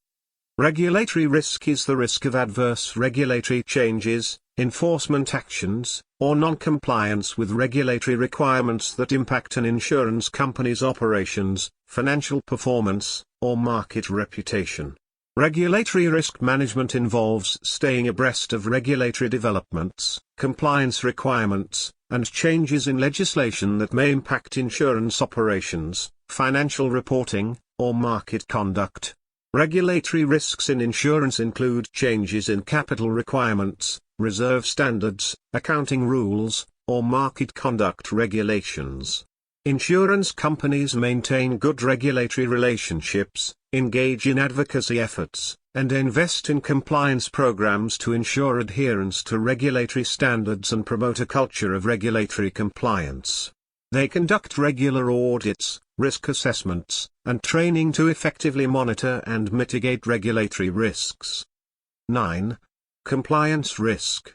Regulatory risk is the risk of adverse regulatory changes, enforcement actions, or non-compliance with regulatory requirements that impact an insurance company's operations, financial performance, or market reputation. Regulatory risk management involves staying abreast of regulatory developments, compliance requirements, and changes in legislation that may impact insurance operations, financial reporting, or market conduct. Regulatory risks in insurance include changes in capital requirements, reserve standards, accounting rules, or market conduct regulations. Insurance companies maintain good regulatory relationships, engage in advocacy efforts, and invest in compliance programs to ensure adherence to regulatory standards and promote a culture of regulatory compliance. They conduct regular audits, risk assessments, and training to effectively monitor and mitigate regulatory risks. 9. Compliance risk.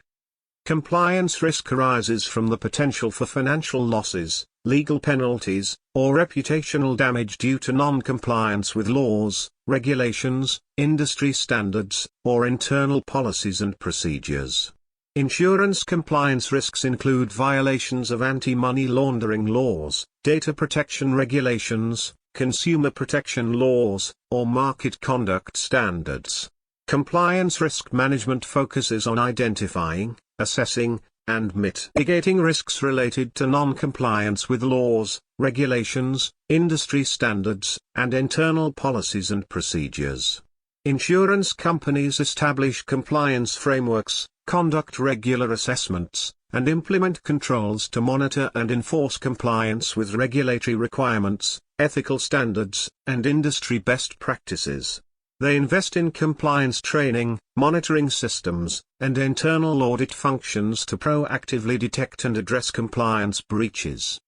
Compliance risk arises from the potential for financial losses, legal penalties, or reputational damage due to non-compliance with laws, regulations, industry standards, or internal policies and procedures. Insurance compliance risks include violations of anti-money laundering laws, data protection regulations, consumer protection laws, or market conduct standards. Compliance risk management focuses on identifying, assessing, and mitigating risks related to non-compliance with laws, regulations, industry standards, and internal policies and procedures. Insurance companies establish compliance frameworks, conduct regular assessments, and implement controls to monitor and enforce compliance with regulatory requirements, ethical standards, and industry best practices. They invest in compliance training, monitoring systems, and internal audit functions to proactively detect and address compliance breaches.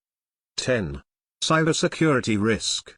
10. Cybersecurity risk.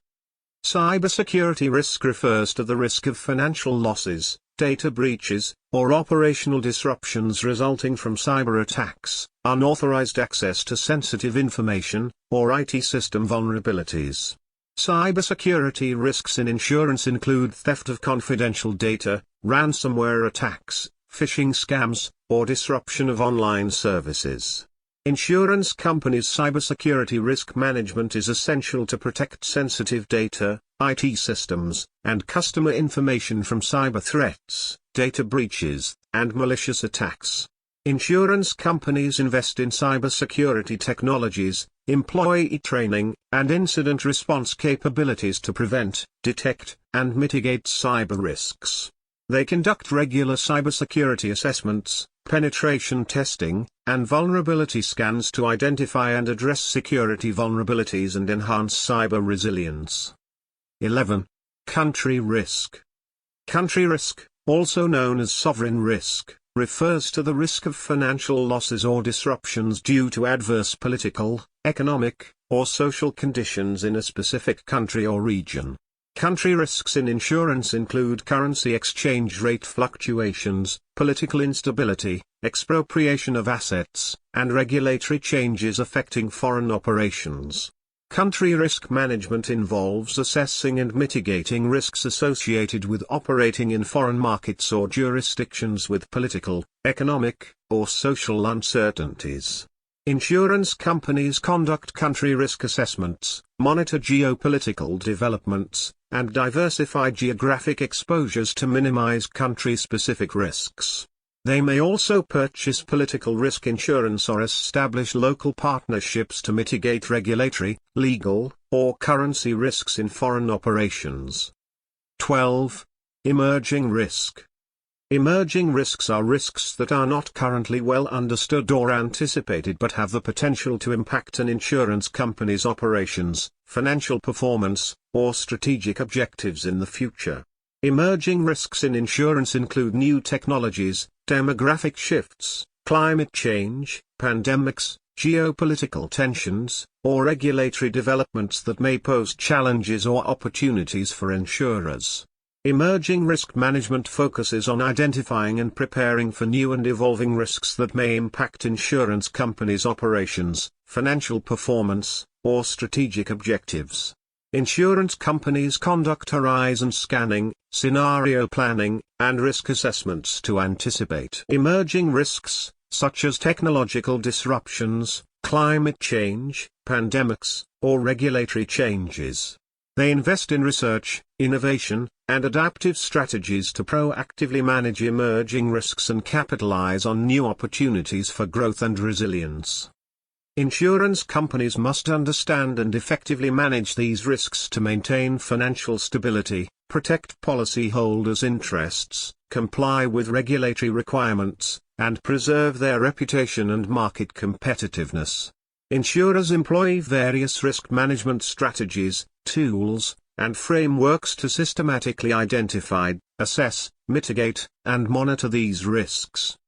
Cybersecurity risk refers to the risk of financial losses, data breaches, or operational disruptions resulting from cyber attacks, unauthorized access to sensitive information, or IT system vulnerabilities. Cybersecurity risks in insurance include theft of confidential data, ransomware attacks, phishing scams, or disruption of online services. Insurance companies' cybersecurity risk management is essential to protect sensitive data, IT systems, and customer information from cyber threats, data breaches, and malicious attacks. Insurance companies invest in cybersecurity technologies, employee training, and incident response capabilities to prevent, detect, and mitigate cyber risks. They conduct regular cybersecurity assessments, penetration testing, and vulnerability scans to identify and address security vulnerabilities and enhance cyber resilience. 11. Country risk. Country risk, also known as sovereign risk, refers to the risk of financial losses or disruptions due to adverse political, economic, or social conditions in a specific country or region. Country risks in insurance include currency exchange rate fluctuations, political instability, expropriation of assets, and regulatory changes affecting foreign operations. Country risk management involves assessing and mitigating risks associated with operating in foreign markets or jurisdictions with political, economic, or social uncertainties. Insurance companies conduct country risk assessments, monitor geopolitical developments, and diversify geographic exposures to minimize country-specific risks. They may also purchase political risk insurance or establish local partnerships to mitigate regulatory, legal, or currency risks in foreign operations. 12. Emerging risk. Emerging risks are risks that are not currently well understood or anticipated but have the potential to impact an insurance company's operations, financial performance, or strategic objectives in the future. Emerging risks in insurance include new technologies, demographic shifts, climate change, pandemics, geopolitical tensions, or regulatory developments that may pose challenges or opportunities for insurers. Emerging risk management focuses on identifying and preparing for new and evolving risks that may impact insurance companies' operations, financial performance, or strategic objectives. Insurance companies conduct horizon scanning, scenario planning, and risk assessments to anticipate emerging risks, such as technological disruptions, climate change, pandemics, or regulatory changes. They invest in research, innovation, and adaptive strategies to proactively manage emerging risks and capitalize on new opportunities for growth and resilience. Insurance companies must understand and effectively manage these risks to maintain financial stability, protect policyholders' interests, comply with regulatory requirements, and preserve their reputation and market competitiveness. Insurers employ various risk management strategies, tools, and frameworks to systematically identify, assess, mitigate, and monitor these risks.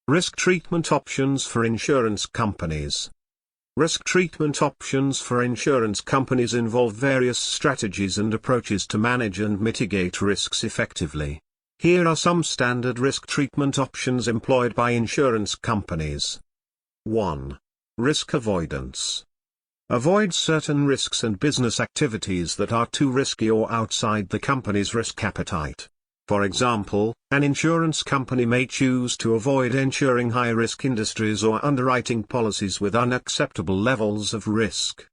Risk treatment options for insurance companies. Risk treatment options for insurance companies involve various strategies and approaches to manage and mitigate risks effectively. Here are some standard risk treatment options employed by insurance companies. 1. Risk avoidance. Avoid certain risks and business activities that are too risky or outside the company's risk appetite. For example, an insurance company may choose to avoid insuring high-risk industries or underwriting policies with unacceptable levels of risk.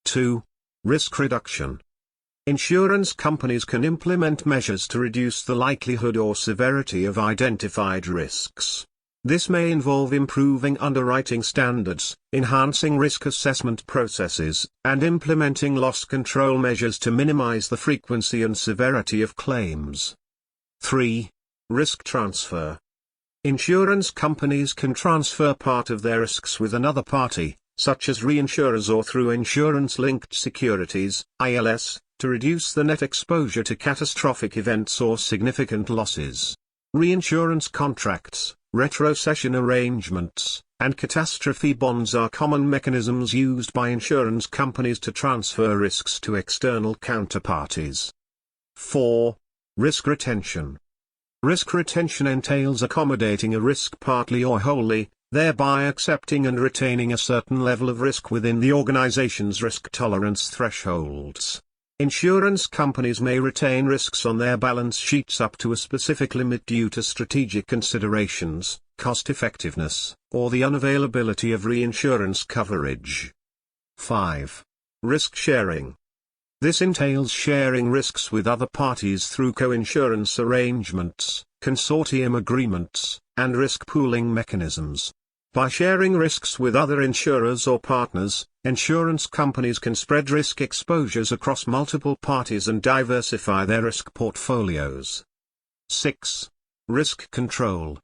2. Risk reduction. Insurance companies can implement measures to reduce the likelihood or severity of identified risks. This may involve improving underwriting standards, enhancing risk assessment processes, and implementing loss control measures to minimize the frequency and severity of claims. 3. Risk transfer. Insurance companies can transfer part of their risks with another party, such as reinsurers or through insurance-linked securities, ILS, to reduce the net exposure to catastrophic events or significant losses. Reinsurance contracts, retrocession arrangements, and catastrophe bonds are common mechanisms used by insurance companies to transfer risks to external counterparties. 4. Risk retention. Risk retention entails accommodating a risk partly or wholly, thereby accepting and retaining a certain level of risk within the organization's risk tolerance thresholds. Insurance companies may retain risks on their balance sheets up to a specific limit due to strategic considerations, cost effectiveness, or the unavailability of reinsurance coverage. 5. Risk sharing. This entails sharing risks with other parties through co-insurance arrangements, consortium agreements, and risk pooling mechanisms. By sharing risks with other insurers or partners, insurance companies can spread risk exposures across multiple parties and diversify their risk portfolios. 6. Risk control.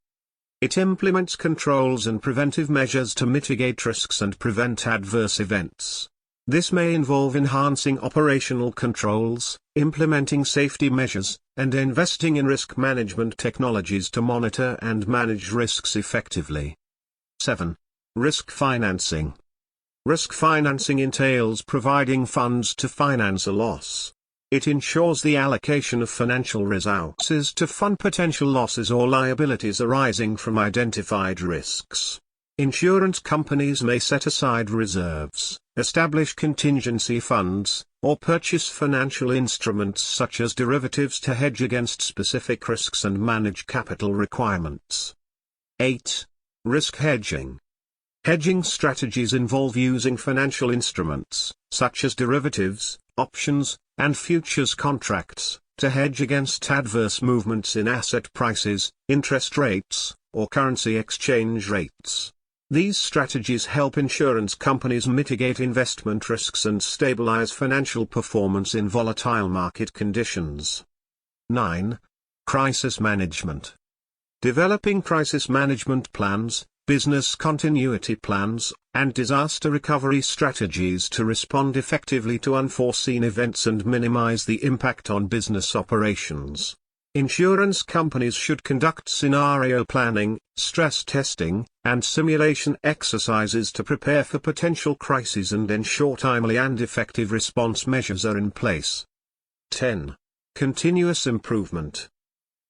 It implements controls and preventive measures to mitigate risks and prevent adverse events. This may involve enhancing operational controls, implementing safety measures, and investing in risk management technologies to monitor and manage risks effectively. 7. Risk financing. Risk financing entails providing funds to finance a loss. It ensures the allocation of financial resources to fund potential losses or liabilities arising from identified risks. Insurance companies may set aside reserves, establish contingency funds, or purchase financial instruments such as derivatives to hedge against specific risks and manage capital requirements. 8. Risk hedging. Hedging strategies involve using financial instruments, such as derivatives, options, and futures contracts, to hedge against adverse movements in asset prices, interest rates, or currency exchange rates. These strategies help insurance companies mitigate investment risks and stabilize financial performance in volatile market conditions. 9. Crisis management. Developing crisis management plans, business continuity plans, and disaster recovery strategies to respond effectively to unforeseen events and minimize the impact on business operations. Insurance companies should conduct scenario planning, stress testing, and simulation exercises to prepare for potential crises and ensure timely and effective response measures are in place. 10. Continuous improvement.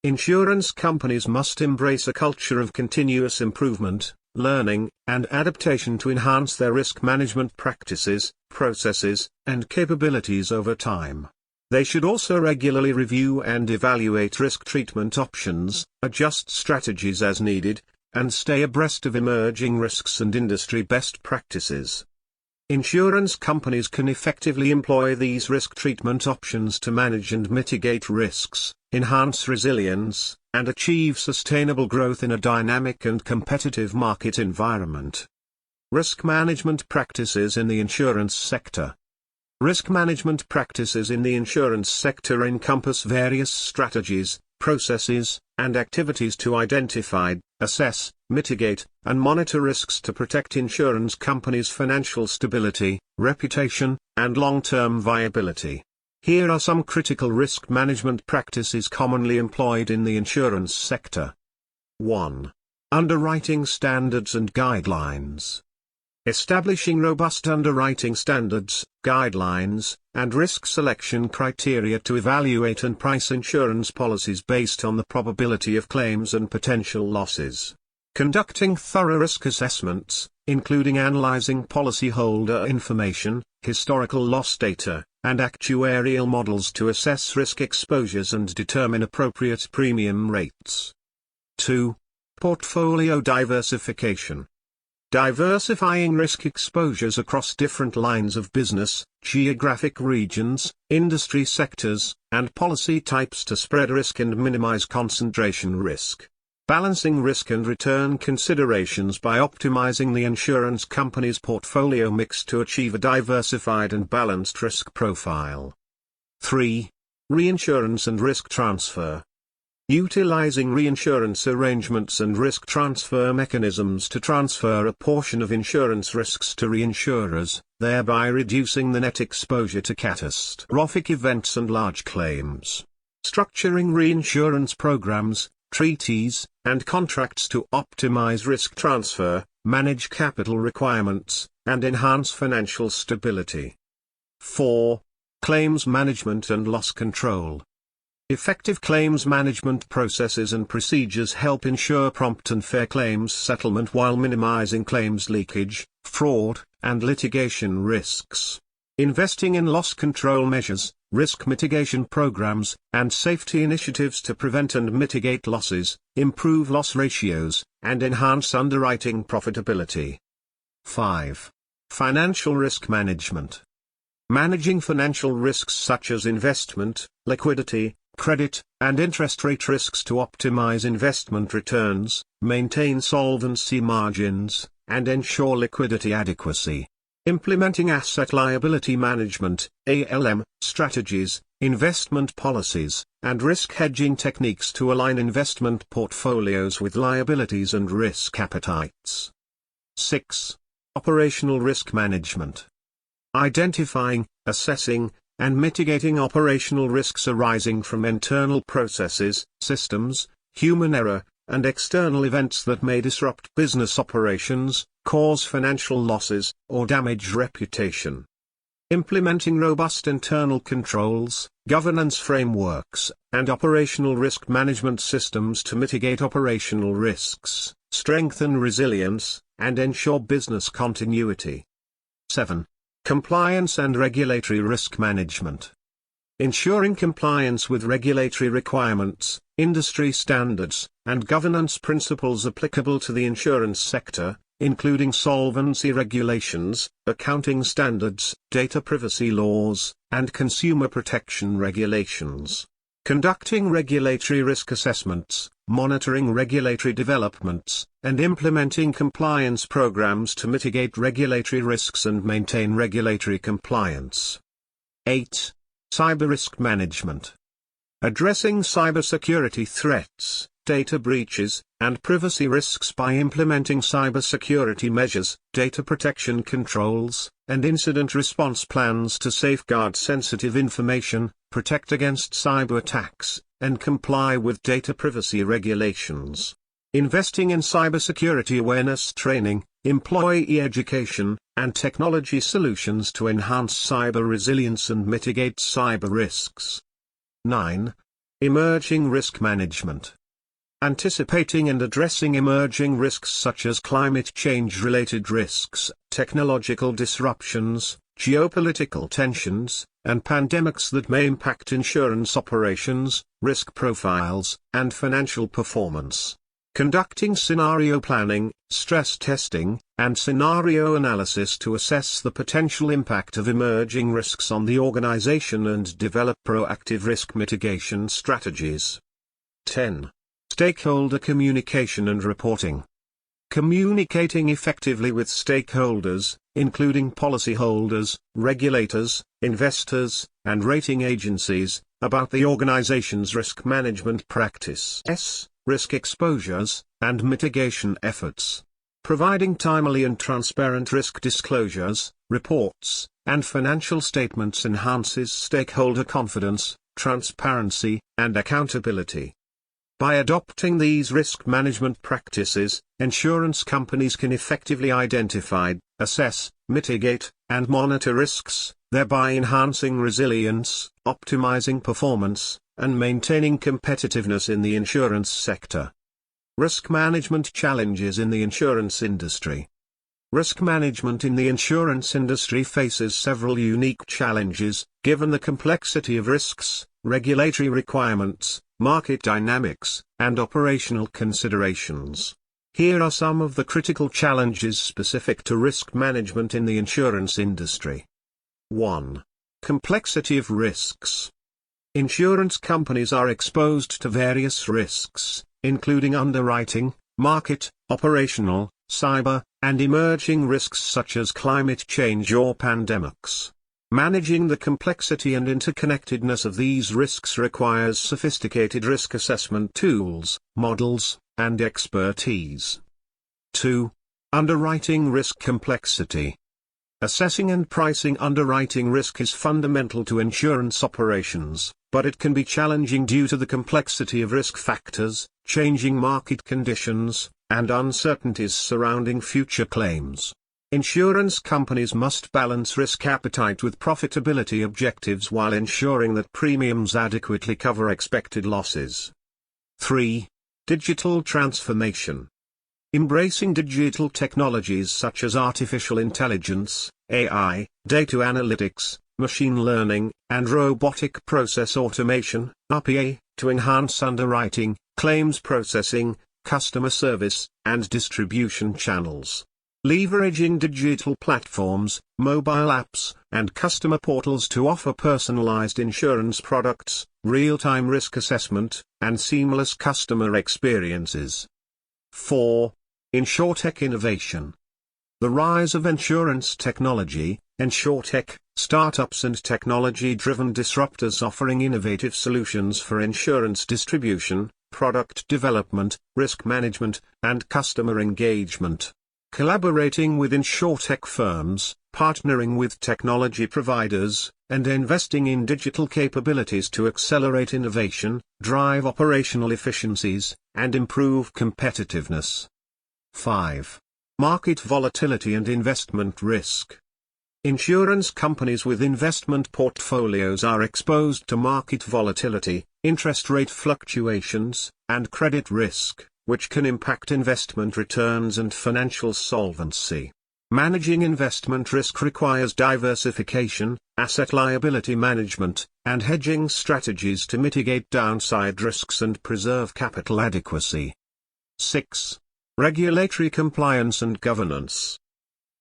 Insurance companies must embrace a culture of continuous improvement, learning, and adaptation to enhance their risk management practices, processes, and capabilities over time. They should also regularly review and evaluate risk treatment options, adjust strategies as needed, and stay abreast of emerging risks and industry best practices. Insurance companies can effectively employ these risk treatment options to manage and mitigate risks, enhance resilience, and achieve sustainable growth in a dynamic and competitive market environment. Risk management practices in the insurance sector. Risk management practices in the insurance sector encompass various strategies, processes, and activities to identify, assess, mitigate, and monitor risks to protect insurance companies' financial stability, reputation, and long-term viability. Here are some critical risk management practices commonly employed in the insurance sector. 1. Underwriting standards and guidelines. Establishing robust underwriting standards, guidelines, and risk selection criteria to evaluate and price insurance policies based on the probability of claims and potential losses. Conducting thorough risk assessments, including analyzing policyholder information, historical loss data, and actuarial models to assess risk exposures and determine appropriate premium rates. 2. Portfolio diversification. Diversifying risk exposures across different lines of business, geographic regions, industry sectors, and policy types to spread risk and minimize concentration risk. Balancing risk and return considerations by optimizing the insurance company's portfolio mix to achieve a diversified and balanced risk profile. 3. Reinsurance and risk transfer. Utilizing reinsurance arrangements and risk transfer mechanisms to transfer a portion of insurance risks to reinsurers, thereby reducing the net exposure to catastrophic events and large claims. Structuring reinsurance programs, treaties, and contracts to optimize risk transfer, manage capital requirements, and enhance financial stability. 4. Claims management and loss control. Effective claims management processes and procedures help ensure prompt and fair claims settlement while minimizing claims leakage, fraud, and litigation risks. Investing in loss control measures, risk mitigation programs, and safety initiatives to prevent and mitigate losses, improve loss ratios, and enhance underwriting profitability. 5. Financial risk management. Managing financial risks such as investment, liquidity, credit, and interest rate risks to optimize investment returns, maintain solvency margins, and ensure liquidity adequacy. Implementing asset liability management, ALM, strategies, investment policies, and risk hedging techniques to align investment portfolios with liabilities and risk appetites. 6. Operational risk management. Identifying, assessing, and mitigating operational risks arising from internal processes, systems, human error, and external events that may disrupt business operations, cause financial losses, or damage reputation. Implementing robust internal controls, governance frameworks, and operational risk management systems to mitigate operational risks, strengthen resilience, and ensure business continuity. 7. Compliance and regulatory risk management. Ensuring compliance with regulatory requirements, industry standards, and governance principles applicable to the insurance sector, including solvency regulations, accounting standards, data privacy laws, and consumer protection regulations. Conducting regulatory risk assessments, monitoring regulatory developments, and implementing compliance programs to mitigate regulatory risks and maintain regulatory compliance. 8. Cyber risk management. Addressing cybersecurity threats, data breaches, and privacy risks by implementing cybersecurity measures, data protection controls, and incident response plans to safeguard sensitive information, protect against cyber attacks, and comply with data privacy regulations. Investing in cybersecurity awareness training, employee education, and technology solutions to enhance cyber resilience and mitigate cyber risks. 9. Emerging risk management. Anticipating and addressing emerging risks such as climate change-related risks, technological disruptions, geopolitical tensions, and pandemics that may impact insurance operations, risk profiles, and financial performance. Conducting scenario planning, stress testing, and scenario analysis to assess the potential impact of emerging risks on the organization and develop proactive risk mitigation strategies. 10. Stakeholder communication and reporting. Communicating effectively with stakeholders, including policyholders, regulators, investors, and rating agencies, about the organization's risk management practices, risk exposures, and mitigation efforts. Providing timely and transparent risk disclosures, reports, and financial statements enhances stakeholder confidence, transparency, and accountability. By adopting these risk management practices, insurance companies can effectively identify, assess, mitigate, and monitor risks, thereby enhancing resilience, optimizing performance, and maintaining competitiveness in the insurance sector. Risk management challenges in the insurance industry. Risk management in the insurance industry faces several unique challenges, given the complexity of risks, regulatory requirements, market dynamics, and operational considerations. Here are some of the critical challenges specific to risk management in the insurance industry. 1. Complexity of risks. Insurance companies are exposed to various risks, including underwriting, market, operational, cyber, and emerging risks such as climate change or pandemics. Managing the complexity and interconnectedness of these risks requires sophisticated risk assessment tools, models, and expertise. 2. Underwriting risk complexity. Assessing and pricing underwriting risk is fundamental to insurance operations, but it can be challenging due to the complexity of risk factors, changing market conditions, and uncertainties surrounding future claims. Insurance companies must balance risk appetite with profitability objectives while ensuring that premiums adequately cover expected losses. 3. Digital transformation. Embracing digital technologies such as artificial intelligence, AI, data analytics, machine learning, and robotic process automation, RPA, to enhance underwriting, claims processing, customer service, and distribution channels. Leveraging digital platforms, mobile apps, and customer portals to offer personalized insurance products, real-time risk assessment, and seamless customer experiences. 4. Insurtech innovation. The rise of insurance technology, Insurtech, startups and technology-driven disruptors offering innovative solutions for insurance distribution, product development, risk management, and customer engagement. Collaborating with insurtech firms, partnering with technology providers, and investing in digital capabilities to accelerate innovation, drive operational efficiencies, and improve competitiveness. 5. Market volatility and investment risk. Insurance companies with investment portfolios are exposed to market volatility, interest rate fluctuations, and credit risk, which can impact investment returns and financial solvency. Managing investment risk requires diversification, asset liability management, and hedging strategies to mitigate downside risks and preserve capital adequacy. 6. Regulatory compliance and governance.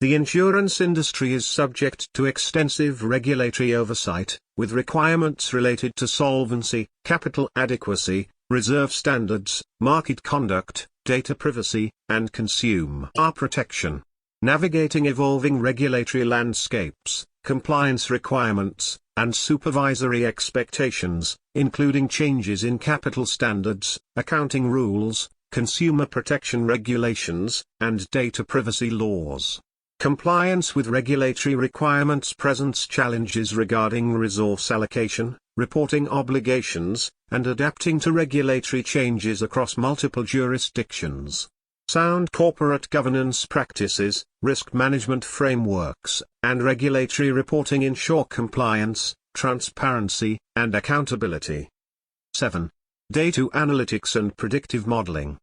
The insurance industry is subject to extensive regulatory oversight, with requirements related to solvency, capital adequacy, reserve standards, market conduct, data privacy, and consumer protection. Navigating evolving regulatory landscapes, compliance requirements, and supervisory expectations, including changes in capital standards, accounting rules, consumer protection regulations, and data privacy laws. Compliance with regulatory requirements presents challenges regarding resource allocation, reporting obligations, and adapting to regulatory changes across multiple jurisdictions. Sound corporate governance practices, risk management frameworks, and regulatory reporting ensure compliance, transparency, and accountability. 7. Data analytics and predictive modeling.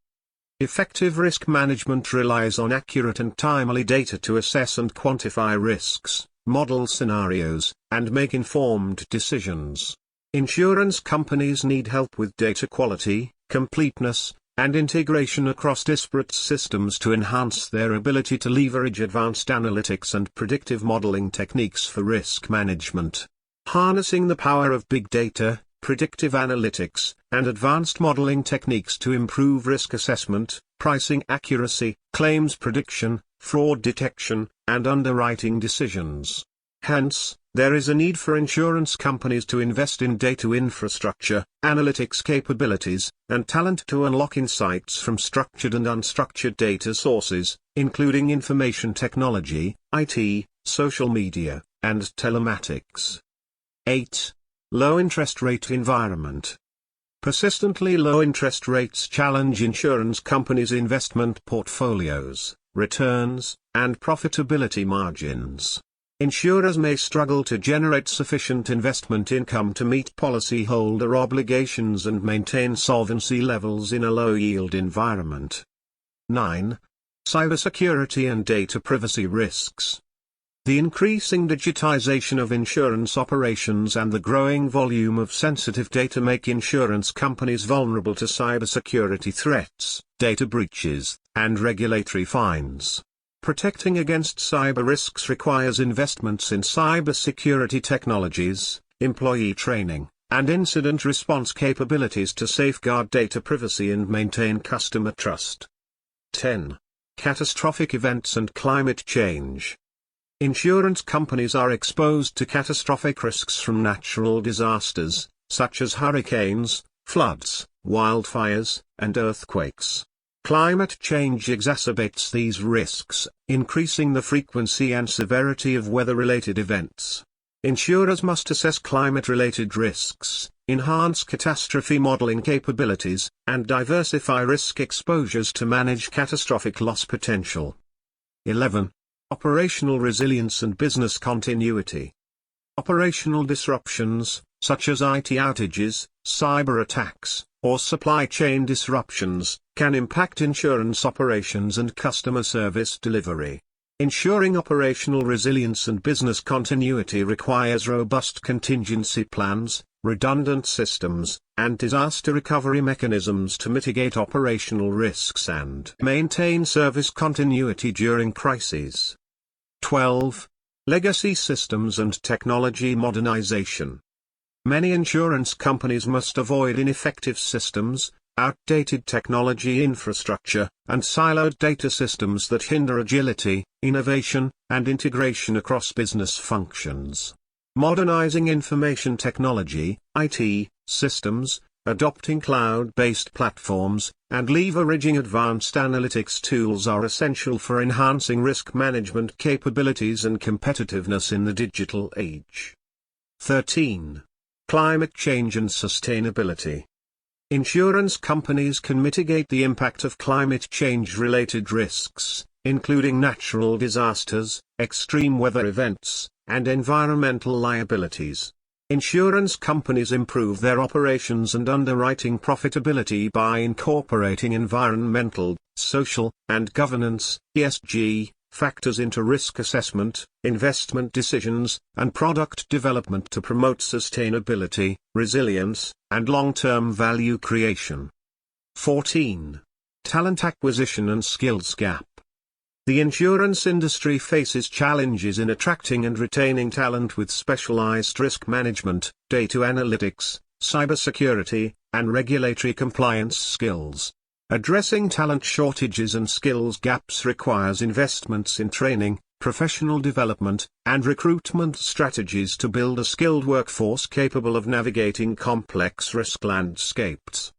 Effective risk management relies on accurate and timely data to assess and quantify risks, model scenarios, and make informed decisions. Insurance companies need help with data quality, completeness, and integration across disparate systems to enhance their ability to leverage advanced analytics and predictive modeling techniques for risk management. Harnessing the power of big data, predictive analytics, and advanced modeling techniques to improve risk assessment, pricing accuracy, claims prediction, fraud detection, and underwriting decisions. Hence, there is a need for insurance companies to invest in data infrastructure, analytics capabilities, and talent to unlock insights from structured and unstructured data sources, including information technology, IT, social media, and telematics. 8. Low interest rate environment. Persistently low interest rates challenge insurance companies' investment portfolios, returns, and profitability margins. Insurers may struggle to generate sufficient investment income to meet policyholder obligations and maintain solvency levels in a low-yield environment. 9. Cybersecurity and data privacy risks. The increasing digitization of insurance operations and the growing volume of sensitive data make insurance companies vulnerable to cybersecurity threats, data breaches, and regulatory fines. Protecting against cyber risks requires investments in cybersecurity technologies, employee training, and incident response capabilities to safeguard data privacy and maintain customer trust. 10. Catastrophic events and climate change. Insurance companies are exposed to catastrophic risks from natural disasters, such as hurricanes, floods, wildfires, and earthquakes. Climate change exacerbates these risks, increasing the frequency and severity of weather-related events. Insurers must assess climate-related risks, enhance catastrophe modeling capabilities, and diversify risk exposures to manage catastrophic loss potential. 11. Operational resilience and business continuity. Operational disruptions, such as IT outages, cyber attacks, or supply chain disruptions, can impact insurance operations and customer service delivery. Ensuring operational resilience and business continuity requires robust contingency plans, redundant systems, and disaster recovery mechanisms to mitigate operational risks and maintain service continuity during crises. 12. Legacy systems and technology modernization. Many insurance companies must avoid ineffective systems, outdated technology infrastructure, and siloed data systems that hinder agility, innovation, and integration across business functions. Modernizing information technology, IT, systems, adopting cloud-based platforms, and leveraging advanced analytics tools are essential for enhancing risk management capabilities and competitiveness in the digital age. 13. Climate change and sustainability. Insurance companies can mitigate the impact of climate change-related risks, including natural disasters, extreme weather events, and environmental liabilities. Insurance companies improve their operations and underwriting profitability by incorporating environmental, social, and governance (ESG) factors into risk assessment, investment decisions, and product development to promote sustainability, resilience, and long-term value creation. 14. Talent acquisition and skills gap. The insurance industry faces challenges in attracting and retaining talent with specialized risk management, data analytics, cybersecurity, and regulatory compliance skills. Addressing talent shortages and skills gaps requires investments in training, professional development, and recruitment strategies to build a skilled workforce capable of navigating complex risk landscapes.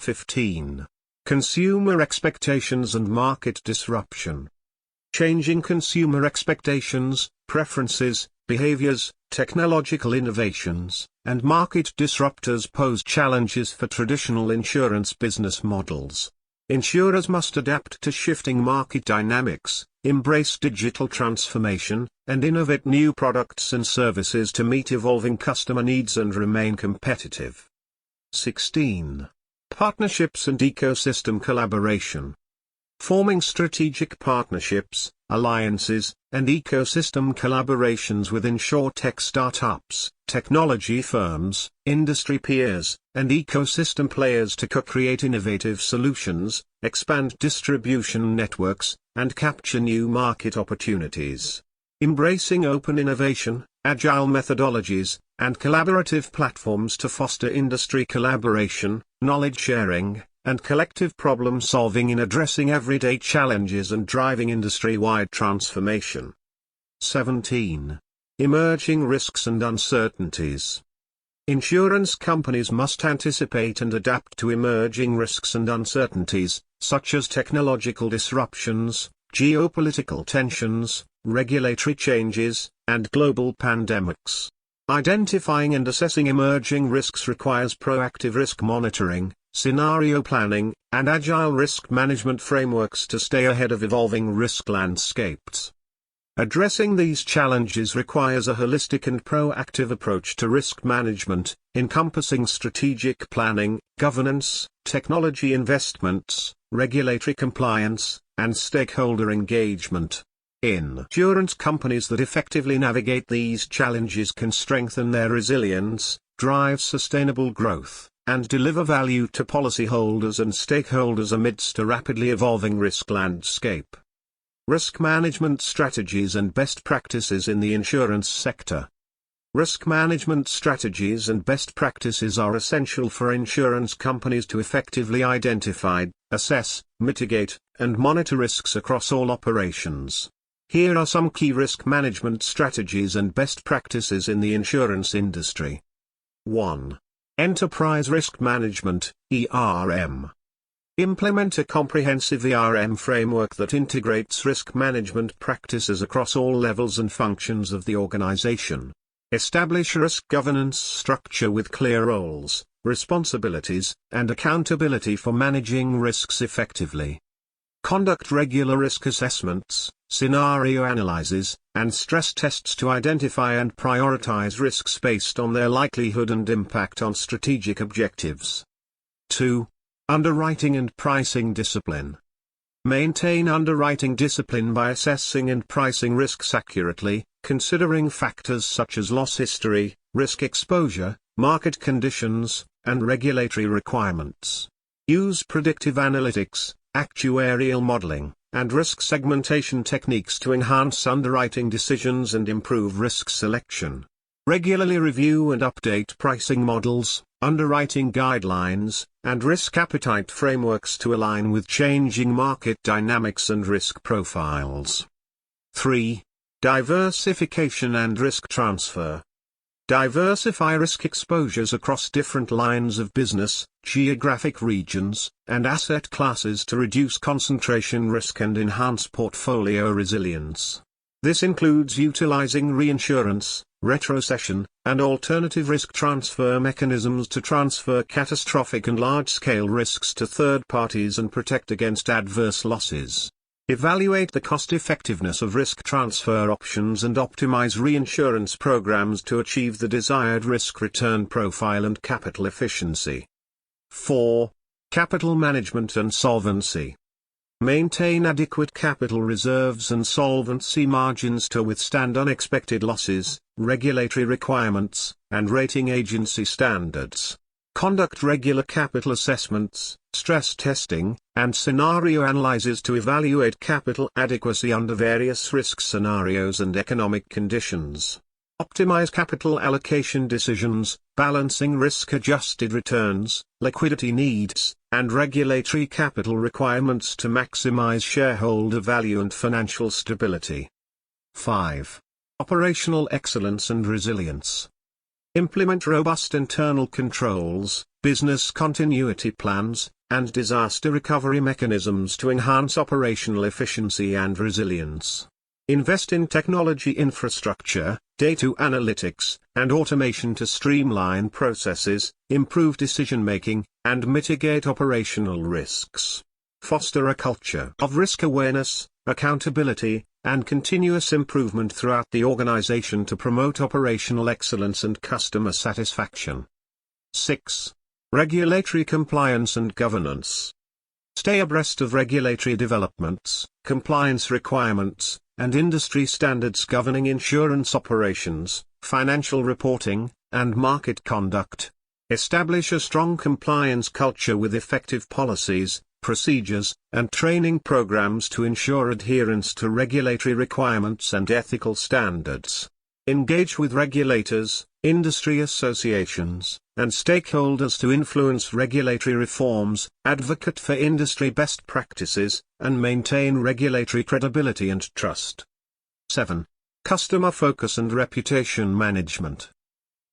15. Consumer expectations and market disruption. Changing consumer expectations, preferences, behaviors, technological innovations, and market disruptors pose challenges for traditional insurance business models. Insurers must adapt to shifting market dynamics, embrace digital transformation, and innovate new products and services to meet evolving customer needs and remain competitive. 16. Partnerships and ecosystem collaboration. Forming strategic partnerships, alliances, and ecosystem collaborations with insurtech startups, technology firms, industry peers, and ecosystem players to co-create innovative solutions, expand distribution networks, and capture new market opportunities. Embracing open innovation, agile methodologies, and collaborative platforms to foster industry collaboration, knowledge sharing, and collective problem-solving in addressing everyday challenges and driving industry-wide transformation. 17. Emerging risks and uncertainties. Insurance companies must anticipate and adapt to emerging risks and uncertainties, such as technological disruptions, geopolitical tensions, regulatory changes, and global pandemics. Identifying and assessing emerging risks requires proactive risk monitoring, scenario planning, and agile risk management frameworks to stay ahead of evolving risk landscapes. Addressing these challenges requires a holistic and proactive approach to risk management, encompassing strategic planning, governance, technology investments, regulatory compliance, and stakeholder engagement. Insurance companies that effectively navigate these challenges can strengthen their resilience, drive sustainable growth, and deliver value to policyholders and stakeholders amidst a rapidly evolving risk landscape. Risk management strategies and best practices in the insurance sector. Risk management strategies and best practices are essential for insurance companies to effectively identify, assess, mitigate, and monitor risks across all operations. Here are some key risk management strategies and best practices in the insurance industry. 1. Enterprise Risk Management, ERM. Implement a comprehensive ERM framework that integrates risk management practices across all levels and functions of the organization. Establish a risk governance structure with clear roles, responsibilities, and accountability for managing risks effectively. Conduct regular risk assessments, scenario analyses, and stress tests to identify and prioritize risks based on their likelihood and impact on strategic objectives. 2. Underwriting and pricing discipline. Maintain underwriting discipline by assessing and pricing risks accurately, considering factors such as loss history, risk exposure, market conditions, and regulatory requirements. Use predictive analytics, actuarial modeling, and risk segmentation techniques to enhance underwriting decisions and improve risk selection. Regularly review and update pricing models, underwriting guidelines, and risk appetite frameworks to align with changing market dynamics and risk profiles. 3. Diversification and risk transfer. Diversify risk exposures across different lines of business, geographic regions, and asset classes to reduce concentration risk and enhance portfolio resilience. This includes utilizing reinsurance, retrocession, and alternative risk transfer mechanisms to transfer catastrophic and large-scale risks to third parties and protect against adverse losses. Evaluate the cost-effectiveness of risk transfer options and optimize reinsurance programs to achieve the desired risk-return profile and capital efficiency. 4. Capital management and solvency. Maintain adequate capital reserves and solvency margins to withstand unexpected losses, regulatory requirements, and rating agency standards. Conduct regular capital assessments, stress testing, and scenario analyses to evaluate capital adequacy under various risk scenarios and economic conditions. Optimize capital allocation decisions, balancing risk-adjusted returns, liquidity needs, and regulatory capital requirements to maximize shareholder value and financial stability. 5. Operational excellence and resilience. Implement robust internal controls, business continuity plans, and disaster recovery mechanisms to enhance operational efficiency and resilience. Invest in technology infrastructure, data analytics, and automation to streamline processes, improve decision-making, and mitigate operational risks. Foster a culture of risk awareness, accountability, and continuous improvement throughout the organization to promote operational excellence and customer satisfaction. 6. Regulatory compliance and governance. Stay abreast of regulatory developments, compliance requirements, and industry standards governing insurance operations, financial reporting, and market conduct. Establish a strong compliance culture with effective policies, procedures, and training programs to ensure adherence to regulatory requirements and ethical standards. Engage with regulators, industry associations, and stakeholders to influence regulatory reforms, advocate for industry best practices, and maintain regulatory credibility and trust. 7. Customer focus and reputation management.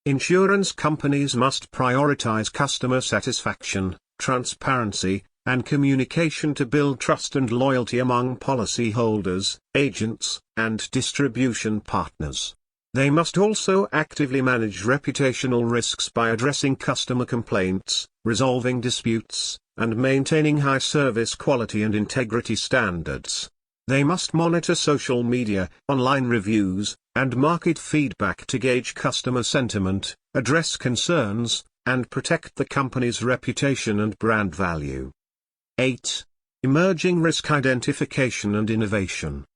Insurance companies must prioritize customer satisfaction, transparency, and communication to build trust and loyalty among policyholders, agents, and distribution partners. They must also actively manage reputational risks by addressing customer complaints, resolving disputes, and maintaining high service quality and integrity standards. They must monitor social media, online reviews, and market feedback to gauge customer sentiment, address concerns, and protect the company's reputation and brand value. 8. Emerging risk identification and innovation.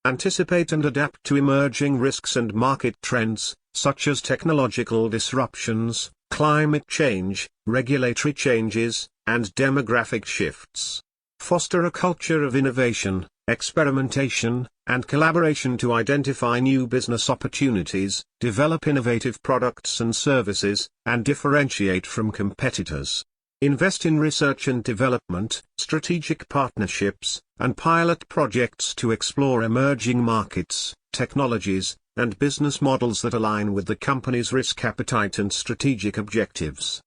Anticipate and adapt to emerging risks and market trends, such as technological disruptions, climate change, regulatory changes, and demographic shifts. Foster a culture of innovation, experimentation, and collaboration to identify new business opportunities, develop innovative products and services, and differentiate from competitors. Invest in research and development, strategic partnerships, and pilot projects to explore emerging markets, technologies, and business models that align with the company's risk appetite and strategic objectives.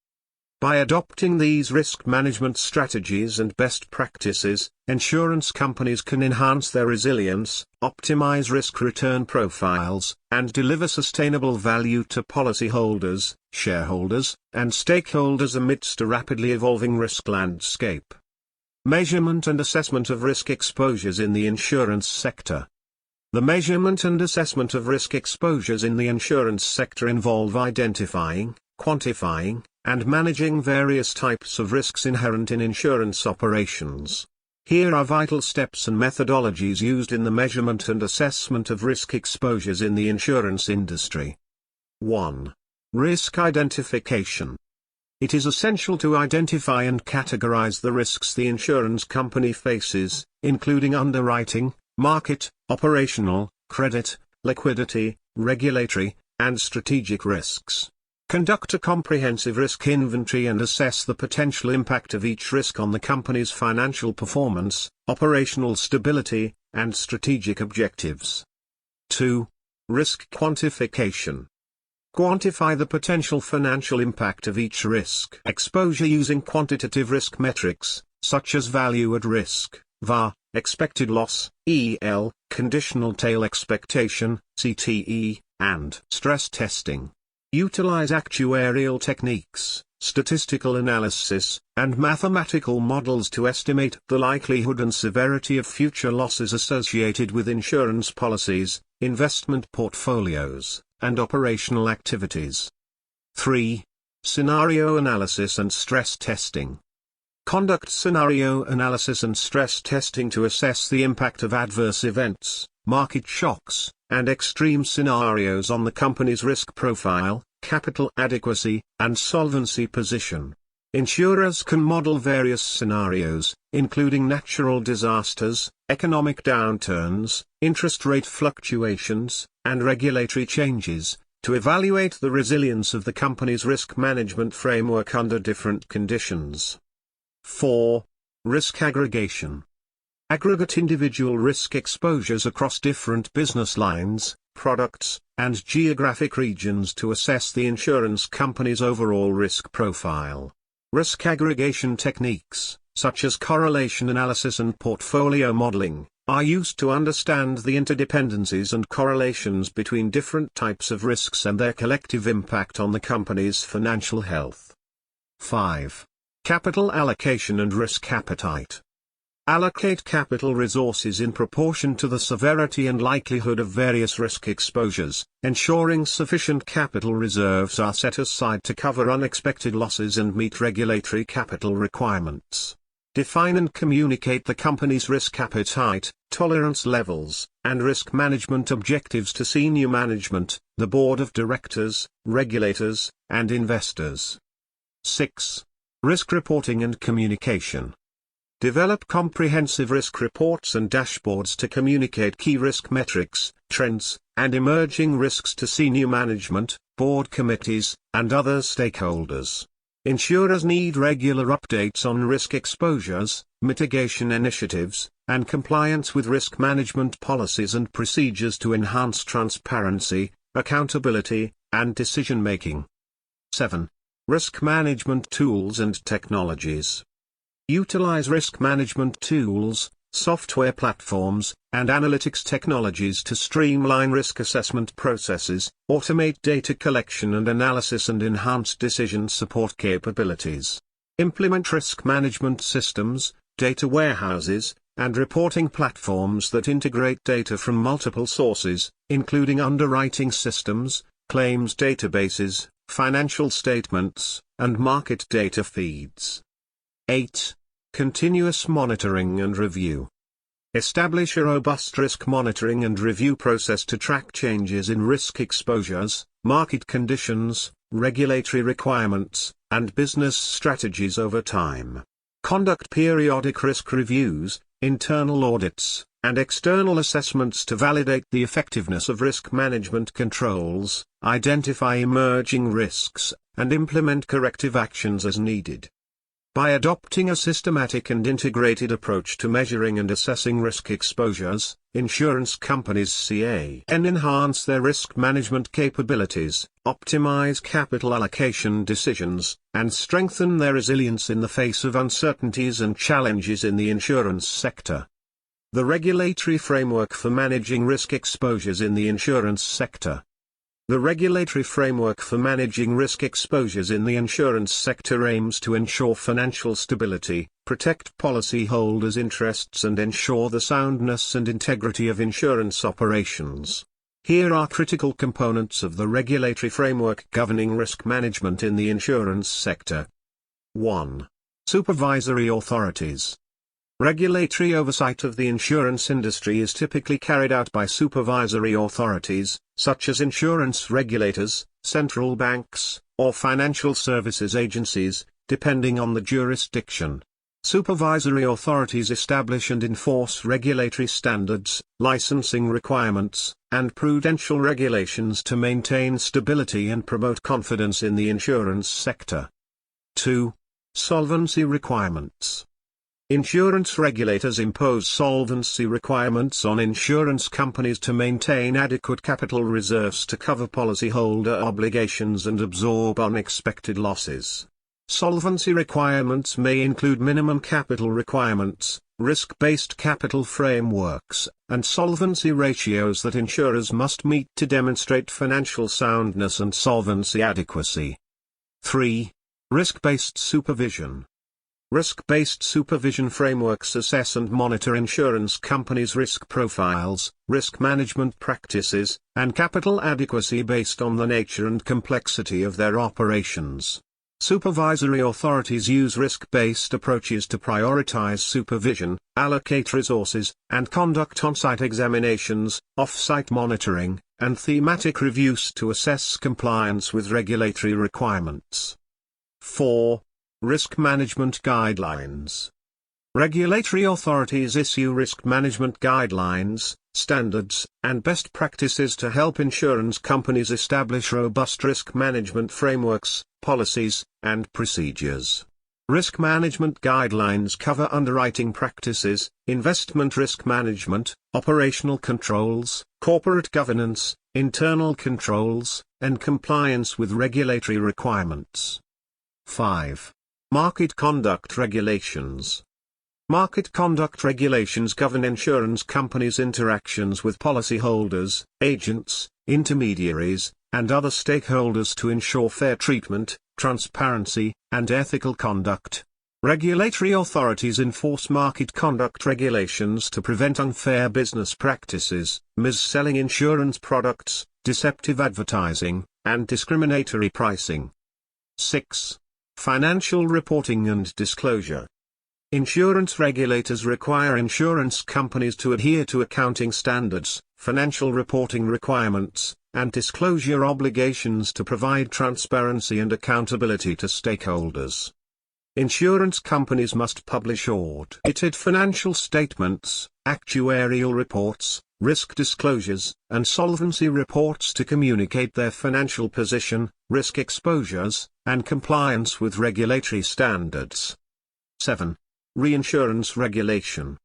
By adopting these risk management strategies and best practices, insurance companies can enhance their resilience, optimize risk-return profiles, and deliver sustainable value to policyholders, shareholders, and stakeholders amidst a rapidly evolving risk landscape. Measurement and assessment of risk exposures in the insurance sector. The measurement and assessment of risk exposures in the insurance sector involve identifying, quantifying, and managing various types of risks inherent in insurance operations. Here are vital steps and methodologies used in the measurement and assessment of risk exposures in the insurance industry. 1. Risk identification. It is essential to identify and categorize the risks the insurance company faces, including underwriting, market, operational, credit, liquidity, regulatory, and strategic risks. Conduct a comprehensive risk inventory and assess the potential impact of each risk on the company's financial performance, operational stability, and strategic objectives. 2. Risk quantification. Quantify the potential financial impact of each risk exposure using quantitative risk metrics, such as value at risk, VaR, expected loss, EL, conditional tail expectation, CTE, and stress testing. Utilize actuarial techniques, statistical analysis, and mathematical models to estimate the likelihood and severity of future losses associated with insurance policies, investment portfolios, and operational activities. 3. Scenario analysis and stress testing. Conduct scenario analysis and stress testing to assess the impact of adverse events, market shocks, and extreme scenarios on the company's risk profile, capital adequacy, and solvency position. Insurers can model various scenarios, including natural disasters, economic downturns, interest rate fluctuations, and regulatory changes, to evaluate the resilience of the company's risk management framework under different conditions. 4. Risk aggregation. Aggregate individual risk exposures across different business lines, products, and geographic regions to assess the insurance company's overall risk profile. Risk aggregation techniques, such as correlation analysis and portfolio modeling, are used to understand the interdependencies and correlations between different types of risks and their collective impact on the company's financial health. 5. Capital allocation and risk appetite. Allocate capital resources in proportion to the severity and likelihood of various risk exposures, ensuring sufficient capital reserves are set aside to cover unexpected losses and meet regulatory capital requirements. Define and communicate the company's risk appetite, tolerance levels, and risk management objectives to senior management, the board of directors, regulators, and investors. 6. Risk reporting and communication. Develop comprehensive risk reports and dashboards to communicate key risk metrics, trends, and emerging risks to senior management, board committees, and other stakeholders. Insurers need regular updates on risk exposures, mitigation initiatives, and compliance with risk management policies and procedures to enhance transparency, accountability, and decision-making. 7. Risk management tools and technologies. Utilize risk management tools, software platforms, and analytics technologies to streamline risk assessment processes, automate data collection and analysis, and enhance decision support capabilities. Implement risk management systems, data warehouses, and reporting platforms that integrate data from multiple sources, including underwriting systems, claims databases, financial statements, and market data feeds. 8. Continuous monitoring and review. Establish a robust risk monitoring and review process to track changes in risk exposures, market conditions, regulatory requirements, and business strategies over time. Conduct periodic risk reviews, internal audits, and external assessments to validate the effectiveness of risk management controls, identify emerging risks, and implement corrective actions as needed. By adopting a systematic and integrated approach to measuring and assessing risk exposures, insurance companies can enhance their risk management capabilities, optimize capital allocation decisions, and strengthen their resilience in the face of uncertainties and challenges in the insurance sector. The regulatory framework for managing risk exposures in the insurance sector. The regulatory framework for managing risk exposures in the insurance sector aims to ensure financial stability, protect policyholders' interests and ensure the soundness and integrity of insurance operations. Here are critical components of the regulatory framework governing risk management in the insurance sector. 1. Supervisory authorities. Regulatory oversight of the insurance industry is typically carried out by supervisory authorities, such as insurance regulators, central banks, or financial services agencies, depending on the jurisdiction. Supervisory authorities establish and enforce regulatory standards, licensing requirements, and prudential regulations to maintain stability and promote confidence in the insurance sector. 2. Solvency requirements. Insurance regulators impose solvency requirements on insurance companies to maintain adequate capital reserves to cover policyholder obligations and absorb unexpected losses. Solvency requirements may include minimum capital requirements, risk-based capital frameworks, and solvency ratios that insurers must meet to demonstrate financial soundness and solvency adequacy. 3. Risk-based supervision. Risk-based supervision frameworks assess and monitor insurance companies' risk profiles, risk management practices, and capital adequacy based on the nature and complexity of their operations. Supervisory authorities use risk-based approaches to prioritize supervision, allocate resources, and conduct on-site examinations, off-site monitoring, and thematic reviews to assess compliance with regulatory requirements. 4. Risk management guidelines. Regulatory authorities issue risk management guidelines, standards, and best practices to help insurance companies establish robust risk management frameworks, policies, and procedures. Risk management guidelines cover underwriting practices, investment risk management, operational controls, corporate governance, internal controls, and compliance with regulatory requirements. 5. Market conduct regulations. Market conduct regulations govern insurance companies' interactions with policyholders, agents, intermediaries, and other stakeholders to ensure fair treatment, transparency, and ethical conduct. Regulatory authorities enforce market conduct regulations to prevent unfair business practices, mis-selling insurance products, deceptive advertising, and discriminatory pricing. 6. Financial reporting and disclosure. Insurance regulators require insurance companies to adhere to accounting standards, financial reporting requirements, and disclosure obligations to provide transparency and accountability to stakeholders. Insurance companies must publish audited financial statements, actuarial reports, risk disclosures, and solvency reports to communicate their financial position, risk exposures, and compliance with regulatory standards. 7. Reinsurance regulation.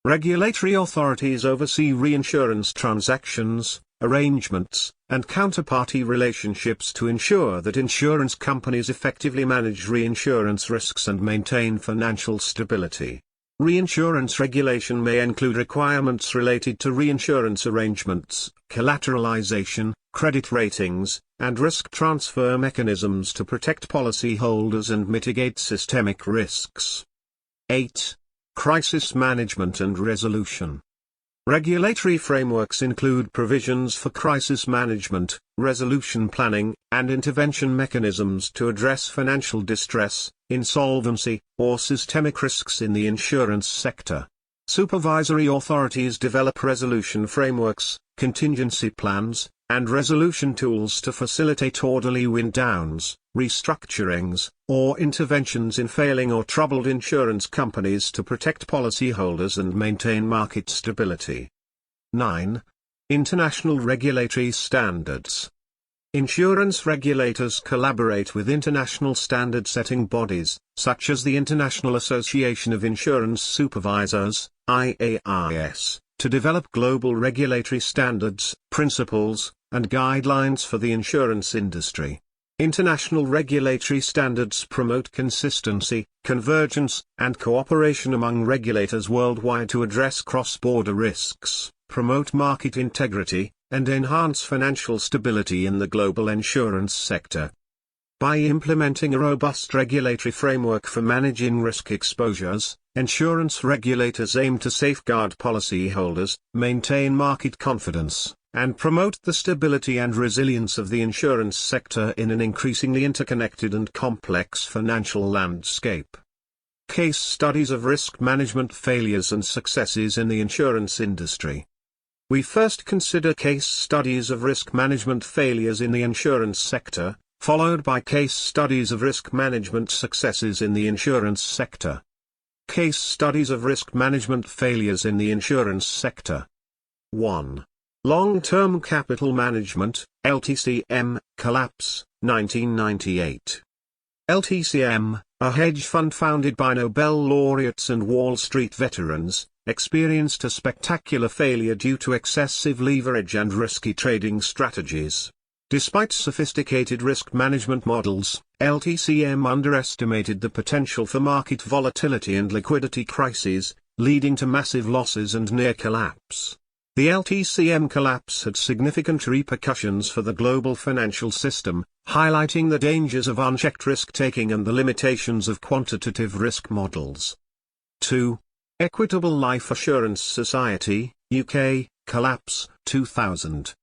Regulatory authorities oversee reinsurance transactions, arrangements, and counterparty relationships to ensure that insurance companies effectively manage reinsurance risks and maintain financial stability. Reinsurance regulation may include requirements related to reinsurance arrangements, collateralization, credit ratings, and risk transfer mechanisms to protect policyholders and mitigate systemic risks. 8. Crisis management and resolution. Regulatory frameworks include provisions for crisis management, resolution planning, and intervention mechanisms to address financial distress, insolvency, or systemic risks in the insurance sector. Supervisory authorities develop resolution frameworks, contingency plans, and resolution tools to facilitate orderly wind-downs, restructurings, or interventions in failing or troubled insurance companies to protect policyholders and maintain market stability. 9. International regulatory standards. Insurance regulators collaborate with international standard-setting bodies, such as the International Association of Insurance Supervisors, IAIS, to develop global regulatory standards, principles, and guidelines for the insurance industry. International regulatory standards promote consistency, convergence, and cooperation among regulators worldwide to address cross-border risks, promote market integrity, and enhance financial stability in the global insurance sector. By implementing a robust regulatory framework for managing risk exposures, insurance regulators aim to safeguard policyholders, maintain market confidence, and promote the stability and resilience of the insurance sector in an increasingly interconnected and complex financial landscape. Case studies of risk management failures and successes in the insurance industry. We first consider case studies of risk management failures in the insurance sector, followed by case studies of risk management successes in the insurance sector. Case studies of risk management failures in the insurance sector. 1. Long-Term Capital Management, LTCM, collapse, 1998. LTCM, a hedge fund founded by Nobel laureates and Wall Street veterans, experienced a spectacular failure due to excessive leverage and risky trading strategies. Despite sophisticated risk management models, LTCM underestimated the potential for market volatility and liquidity crises, leading to massive losses and near collapse. The LTCM collapse had significant repercussions for the global financial system, highlighting the dangers of unchecked risk-taking and the limitations of quantitative risk models. 2. Equitable Life Assurance Society, UK, collapse, 2000.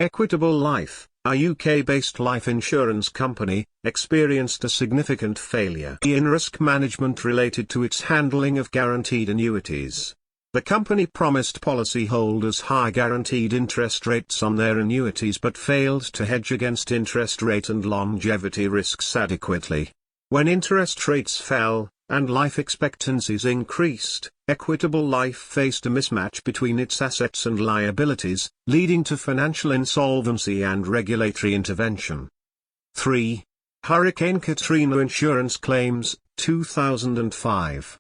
Equitable Life, a UK-based life insurance company, experienced a significant failure in risk management related to its handling of guaranteed annuities. The company promised policyholders high guaranteed interest rates on their annuities but failed to hedge against interest rate and longevity risks adequately. When interest rates fell, and life expectancies increased, Equitable Life faced a mismatch between its assets and liabilities, leading to financial insolvency and regulatory intervention. 3. Hurricane Katrina Insurance Claims, 2005.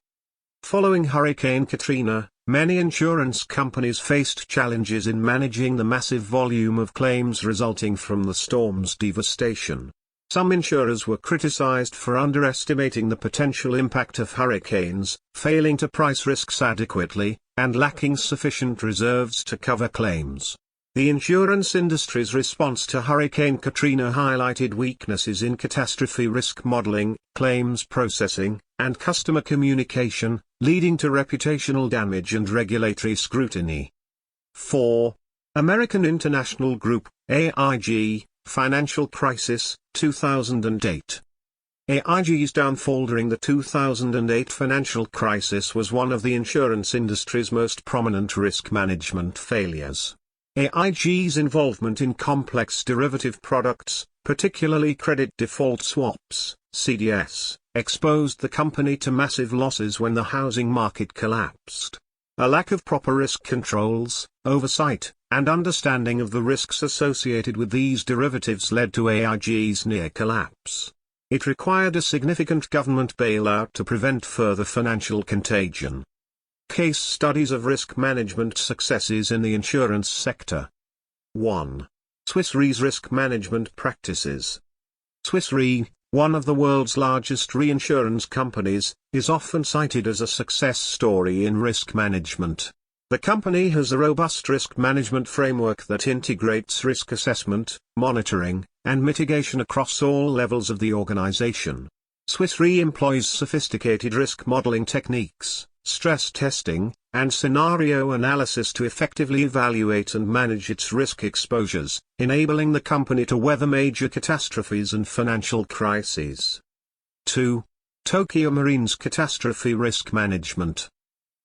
Following Hurricane Katrina, many insurance companies faced challenges in managing the massive volume of claims resulting from the storm's devastation. Some insurers were criticized for underestimating the potential impact of hurricanes, failing to price risks adequately, and lacking sufficient reserves to cover claims. The insurance industry's response to Hurricane Katrina highlighted weaknesses in catastrophe risk modeling, claims processing, and customer communication, leading to reputational damage and regulatory scrutiny. 4. American International Group, AIG, Financial Crisis, 2008. AIG's downfall during the 2008 financial crisis was one of the insurance industry's most prominent risk management failures. AIG's involvement in complex derivative products, particularly credit default swaps, CDS, exposed the company to massive losses when the housing market collapsed. A lack of proper risk controls, oversight, and understanding of the risks associated with these derivatives led to AIG's near collapse. It required a significant government bailout to prevent further financial contagion. Case studies of risk management successes in the insurance sector. 1. Swiss Re's risk management practices. Swiss Re, one of the world's largest reinsurance companies, is often cited as a success story in risk management. The company has a robust risk management framework that integrates risk assessment, monitoring, and mitigation across all levels of the organization. Swiss Re employs sophisticated risk modeling techniques, stress testing, and scenario analysis to effectively evaluate and manage its risk exposures, enabling the company to weather major catastrophes and financial crises. 2. Tokio Marine's catastrophe risk management.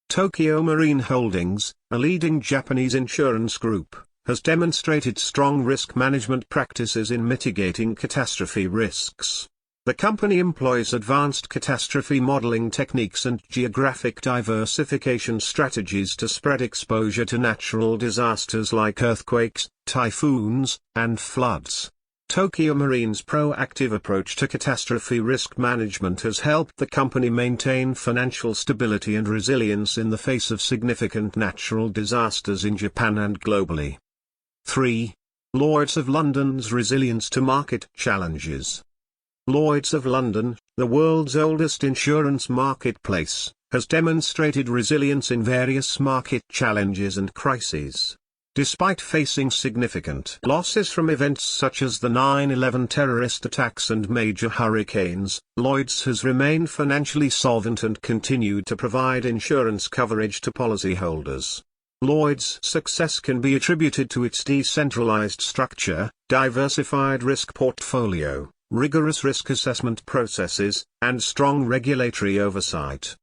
Tokio Marine Holdings, a leading Japanese insurance group, has demonstrated strong risk management practices in mitigating catastrophe risks. The company employs advanced catastrophe modeling techniques and geographic diversification strategies to spread exposure to natural disasters like earthquakes, typhoons, and floods. Tokio Marine's proactive approach to catastrophe risk management has helped the company maintain financial stability and resilience in the face of significant natural disasters in Japan and globally. 3. Lloyd's of London's resilience to market challenges. Lloyd's of London, the world's oldest insurance marketplace, has demonstrated resilience in various market challenges and crises. Despite facing significant losses from events such as the 9/11 terrorist attacks and major hurricanes, Lloyd's has remained financially solvent and continued to provide insurance coverage to policyholders. Lloyd's success can be attributed to its decentralized structure, diversified risk portfolio, rigorous risk assessment processes, and strong regulatory oversight.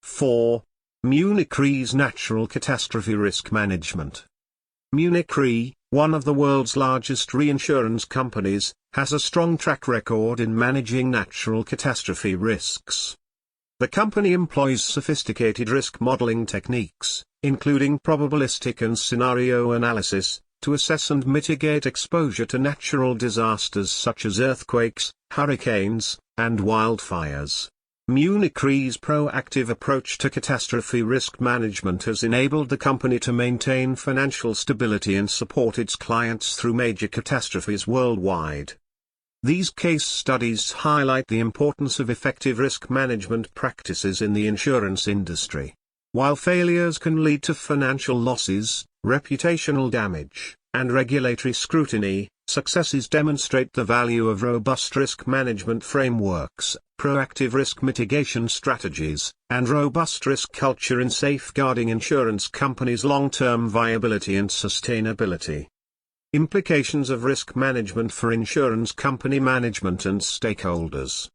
4. Munich Re's natural catastrophe risk management. Munich Re, one of the world's largest reinsurance companies, has a strong track record in managing natural catastrophe risks. The company employs sophisticated risk modeling techniques, including probabilistic and scenario analysis, to assess and mitigate exposure to natural disasters such as earthquakes, hurricanes, and wildfires. Munich Re's proactive approach to catastrophe risk management has enabled the company to maintain financial stability and support its clients through major catastrophes worldwide. These case studies highlight the importance of effective risk management practices in the insurance industry. While failures can lead to financial losses, reputational damage, and regulatory scrutiny, successes demonstrate the value of robust risk management frameworks, proactive risk mitigation strategies, and robust risk culture in safeguarding insurance companies' long-term viability and sustainability. Implications of risk management for insurance company management and stakeholders.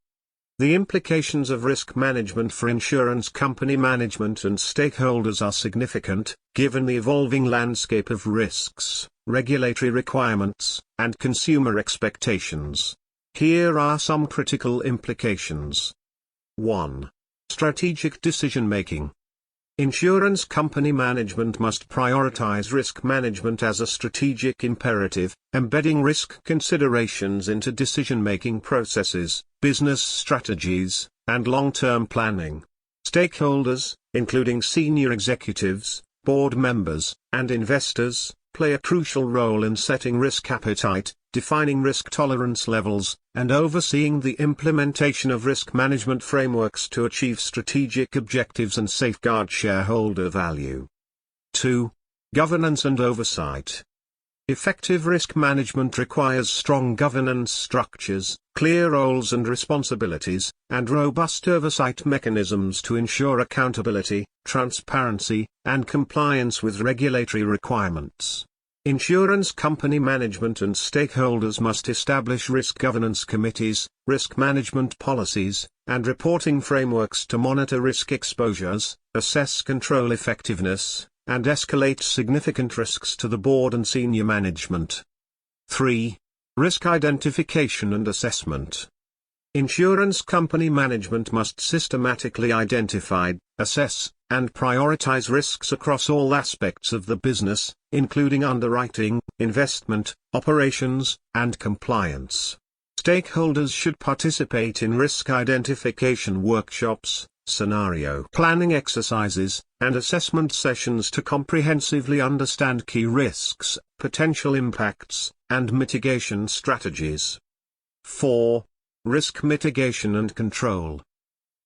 The implications of risk management for insurance company management and stakeholders are significant, given the evolving landscape of risks, regulatory requirements, and consumer expectations. Here are some critical implications. 1. Strategic decision-making. Insurance company management must prioritize risk management as a strategic imperative, embedding risk considerations into decision-making processes, business strategies, and long-term planning. Stakeholders, including senior executives, board members, and investors, play a crucial role in setting risk appetite, defining risk tolerance levels, and overseeing the implementation of risk management frameworks to achieve strategic objectives and safeguard shareholder value. 2. Governance and oversight. Effective risk management requires strong governance structures, clear roles and responsibilities, and robust oversight mechanisms to ensure accountability, transparency, and compliance with regulatory requirements. Insurance company management and stakeholders must establish risk governance committees, risk management policies, and reporting frameworks to monitor risk exposures, assess control effectiveness, and escalate significant risks to the board and senior management. 3. Risk identification and assessment. Insurance company management must systematically identify, assess, and prioritize risks across all aspects of the business, including underwriting, investment, operations, and compliance. Stakeholders should participate in risk identification workshops, scenario planning exercises, and assessment sessions to comprehensively understand key risks, potential impacts, and mitigation strategies. 4. Risk mitigation and control.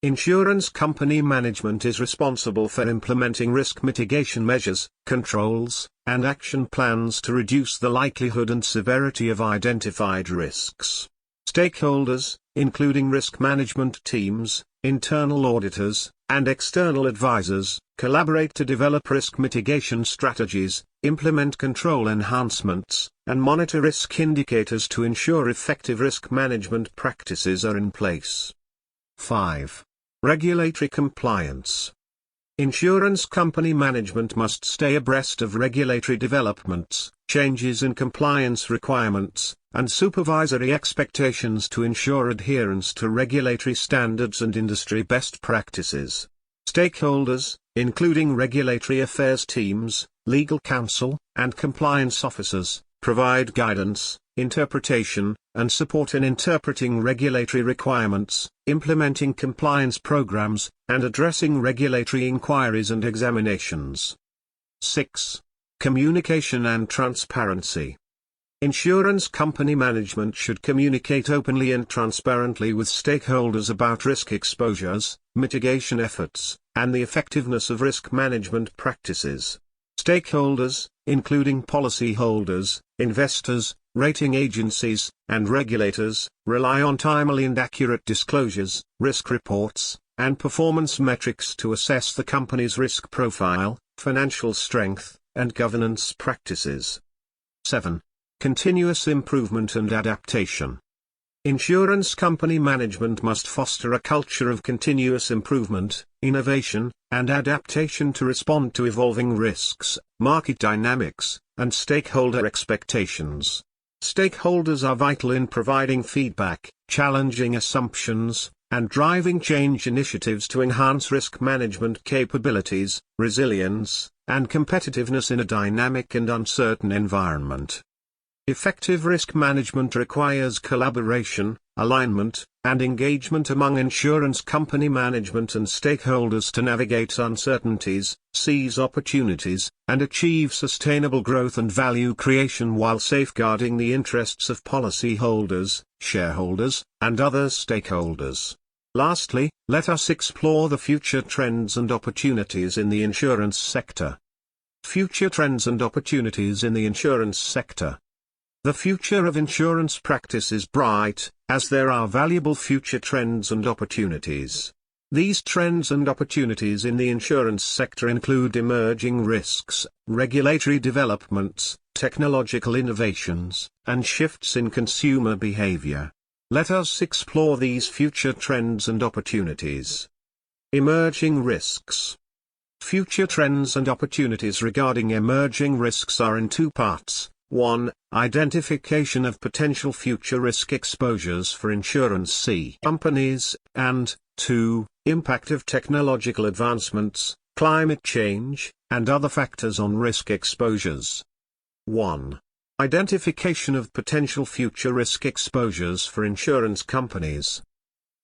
Insurance company management is responsible for implementing risk mitigation measures, controls, and action plans to reduce the likelihood and severity of identified risks. Stakeholders, including risk management teams, internal auditors, and external advisors, collaborate to develop risk mitigation strategies, implement control enhancements, and monitor risk indicators to ensure effective risk management practices are in place. 5. Regulatory compliance. Insurance company management must stay abreast of regulatory developments, changes in compliance requirements, and supervisory expectations to ensure adherence to regulatory standards and industry best practices. Stakeholders, including regulatory affairs teams, legal counsel, and compliance officers, provide guidance, interpretation, and support in interpreting regulatory requirements, implementing compliance programs, and addressing regulatory inquiries and examinations. 6. Communication and transparency. Insurance company management should communicate openly and transparently with stakeholders about risk exposures, mitigation efforts, and the effectiveness of risk management practices. Stakeholders, including policyholders, investors, rating agencies, and regulators, rely on timely and accurate disclosures, risk reports, and performance metrics to assess the company's risk profile, financial strength, and governance practices. 7. Continuous improvement and adaptation. Insurance company management must foster a culture of continuous improvement, innovation, and adaptation to respond to evolving risks, market dynamics, and stakeholder expectations. Stakeholders are vital in providing feedback, challenging assumptions, and driving change initiatives to enhance risk management capabilities, resilience, and competitiveness in a dynamic and uncertain environment. Effective risk management requires collaboration, alignment, and engagement among insurance company management and stakeholders to navigate uncertainties, seize opportunities, and achieve sustainable growth and value creation while safeguarding the interests of policyholders, shareholders, and other stakeholders. Lastly, let us explore the future trends and opportunities in the insurance sector. Future trends and opportunities in the insurance sector. The future of insurance practice is bright, as there are valuable future trends and opportunities. These trends and opportunities in the insurance sector include emerging risks, regulatory developments, technological innovations, and shifts in consumer behavior. Let us explore these future trends and opportunities. Emerging risks. Future trends and opportunities regarding emerging risks are in two parts. 1. Identification of potential future risk exposures for insurance companies, and 2. Impact of technological advancements, climate change, and other factors on risk exposures. 1. Identification of potential future risk exposures for insurance companies.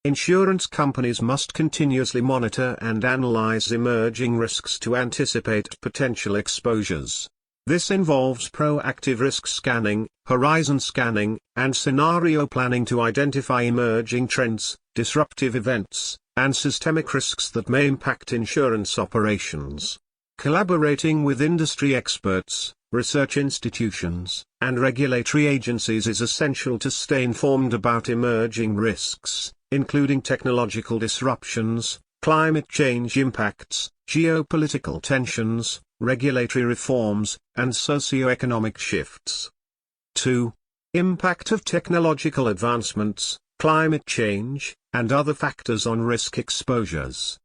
Insurance companies must continuously monitor and analyze emerging risks to anticipate potential exposures. This involves proactive risk scanning, horizon scanning, and scenario planning to identify emerging trends, disruptive events, and systemic risks that may impact insurance operations. Collaborating with industry experts, research institutions, and regulatory agencies is essential to stay informed about emerging risks, including technological disruptions, climate change impacts, geopolitical tensions, regulatory reforms, and socio-economic shifts. 2. Impact of technological advancements, climate change, and other factors on risk exposures.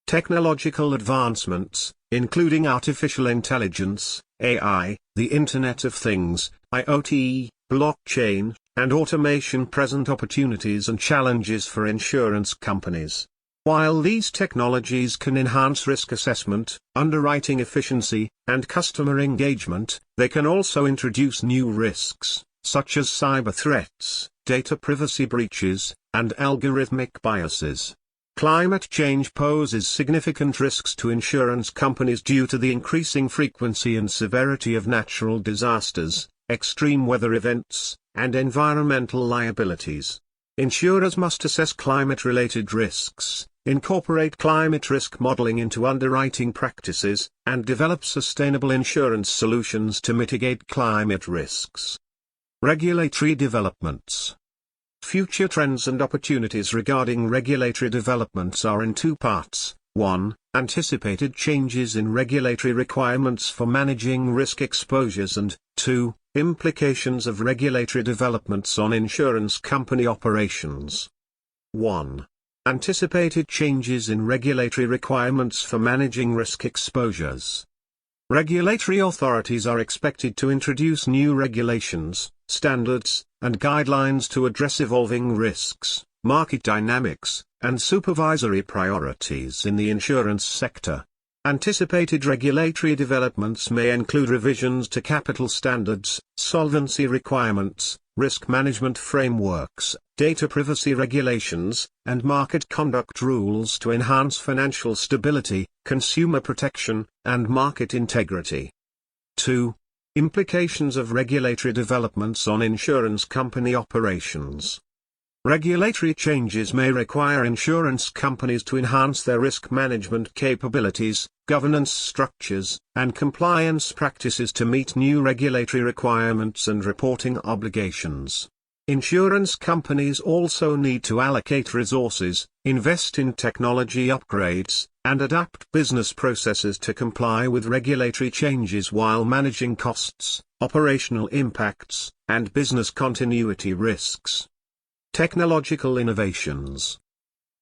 Technological advancements, including artificial intelligence, AI, the Internet of Things, IoT, blockchain, and automation present opportunities and challenges for insurance companies. While these technologies can enhance risk assessment, underwriting efficiency, and customer engagement, they can also introduce new risks, such as cyber threats, data privacy breaches, and algorithmic biases. Climate change poses significant risks to insurance companies due to the increasing frequency and severity of natural disasters, extreme weather events, and environmental liabilities. Insurers must assess climate-related risks, incorporate climate risk modeling into underwriting practices, and develop sustainable insurance solutions to mitigate climate risks. Regulatory developments. Future trends and opportunities regarding regulatory developments are in two parts. 1. Anticipated changes in regulatory requirements for managing risk exposures, and 2. Implications of regulatory developments on insurance company operations. 1. Anticipated changes in regulatory requirements for managing risk exposures. Regulatory authorities are expected to introduce new regulations, standards, and guidelines to address evolving risks, market dynamics, and supervisory priorities in the insurance sector. Anticipated regulatory developments may include revisions to capital standards, solvency requirements, risk management frameworks, data privacy regulations, and market conduct rules to enhance financial stability, consumer protection, and market integrity. 2. Implications of regulatory developments on insurance company operations. Regulatory changes may require insurance companies to enhance their risk management capabilities, governance structures, and compliance practices to meet new regulatory requirements and reporting obligations. Insurance companies also need to allocate resources, invest in technology upgrades, and adapt business processes to comply with regulatory changes while managing costs, operational impacts, and business continuity risks. Technological innovations.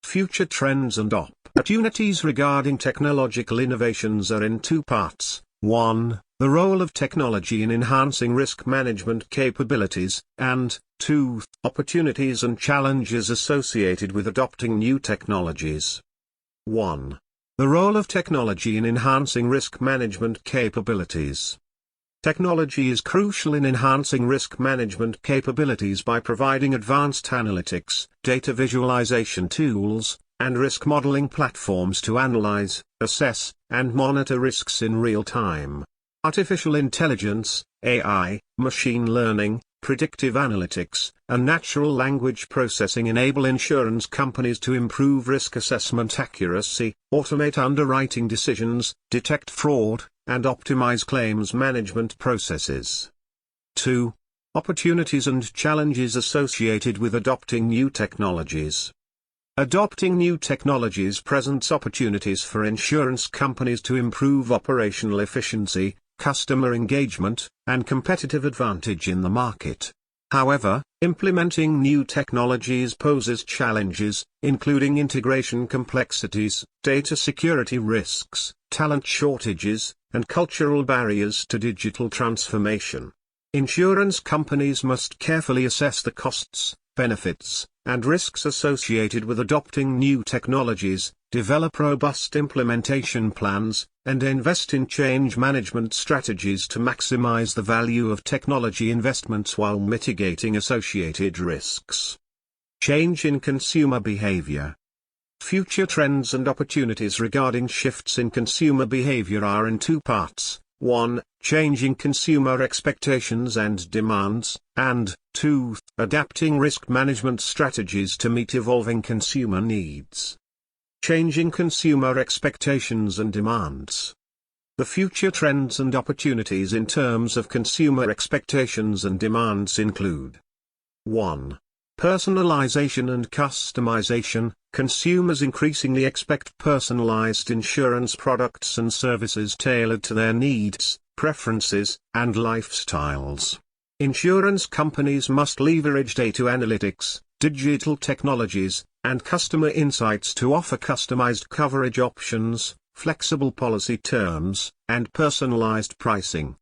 Future trends and opportunities regarding technological innovations are in two parts. 1. The role of technology in enhancing risk management capabilities, and 2. Opportunities and challenges associated with adopting new technologies. 1. The role of technology in enhancing risk management capabilities. Technology is crucial in enhancing risk management capabilities by providing advanced analytics, data visualization tools, and risk modeling platforms to analyze, assess, and monitor risks in real time. Artificial intelligence, AI, machine learning, predictive analytics, and natural language processing enable insurance companies to improve risk assessment accuracy, automate underwriting decisions, detect fraud, and optimize claims management processes. 2. Opportunities and challenges associated with adopting new technologies. Adopting new technologies presents opportunities for insurance companies to improve operational efficiency, customer engagement, and competitive advantage in the market. However, implementing new technologies poses challenges, including integration complexities, data security risks, talent shortages, and cultural barriers to digital transformation. Insurance companies must carefully assess the costs, benefits, and risks associated with adopting new technologies, develop robust implementation plans, and invest in change management strategies to maximize the value of technology investments while mitigating associated risks. Change in consumer behavior. Future trends and opportunities regarding shifts in consumer behavior are in two parts. 1. Changing consumer expectations and demands, and 2. Adapting risk management strategies to meet evolving consumer needs. Changing consumer expectations and demands. The future trends and opportunities in terms of consumer expectations and demands include: 1. Personalization and customization. Consumers increasingly expect personalized insurance products and services tailored to their needs, preferences, and lifestyles. Insurance companies must leverage data analytics, digital technologies, and customer insights to offer customized coverage options, flexible policy terms, and personalized pricing.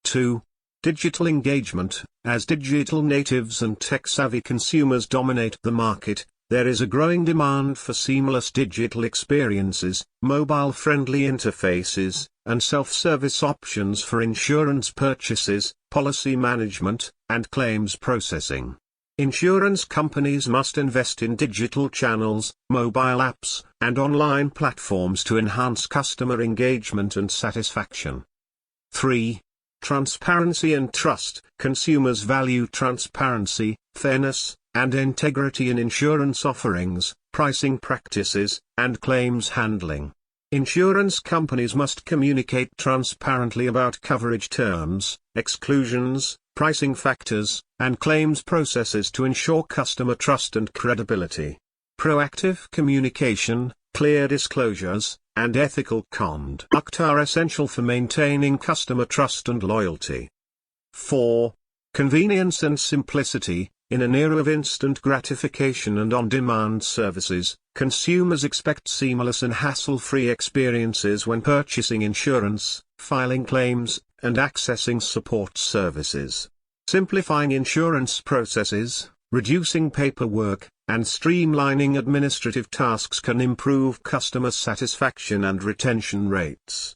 2. Digital engagement. As digital natives and tech-savvy consumers dominate the market, there is a growing demand for seamless digital experiences, mobile-friendly interfaces, and self-service options for insurance purchases, policy management, and claims processing. Insurance companies must invest in digital channels, mobile apps, and online platforms to enhance customer engagement and satisfaction. 3. Transparency and trust. Consumers value transparency, fairness, and integrity in insurance offerings, pricing practices, and claims handling. Insurance companies must communicate transparently about coverage terms, exclusions, pricing factors, and claims processes to ensure customer trust and credibility. Proactive communication, clear disclosures, and ethical conduct are essential for maintaining customer trust and loyalty. 4. Convenience and simplicity. In an era of instant gratification and on-demand services, consumers expect seamless and hassle-free experiences when purchasing insurance, filing claims, and accessing support services. Simplifying insurance processes, reducing paperwork, and streamlining administrative tasks can improve customer satisfaction and retention rates.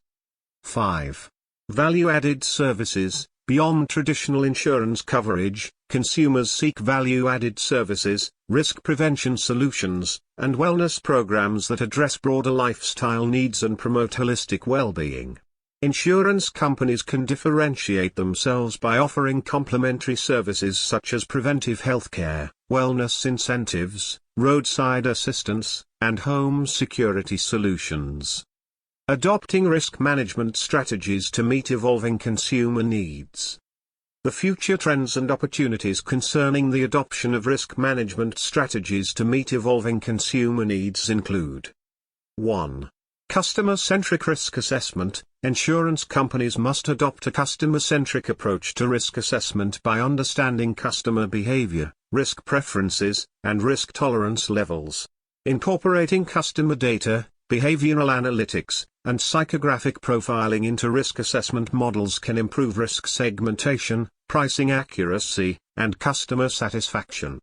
5. Value-added services. Beyond traditional insurance coverage, consumers seek value-added services, risk prevention solutions, and wellness programs that address broader lifestyle needs and promote holistic well-being. Insurance companies can differentiate themselves by offering complementary services such as preventive healthcare, wellness incentives, roadside assistance, and home security solutions. Adopting risk management strategies to meet evolving consumer needs. The future trends and opportunities concerning the adoption of risk management strategies to meet evolving consumer needs include: 1. Customer-centric risk assessment. Insurance companies must adopt a customer-centric approach to risk assessment by understanding customer behavior, risk preferences, and risk tolerance levels. Incorporating customer data, behavioral analytics, and psychographic profiling into risk assessment models can improve risk segmentation, pricing accuracy, and customer satisfaction.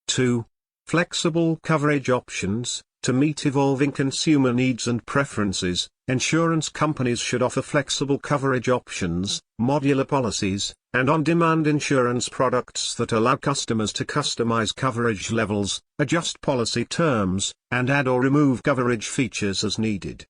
2. Flexible coverage options. To meet evolving consumer needs and preferences, insurance companies should offer flexible coverage options, modular policies, and on-demand insurance products that allow customers to customize coverage levels, adjust policy terms, and add or remove coverage features as needed.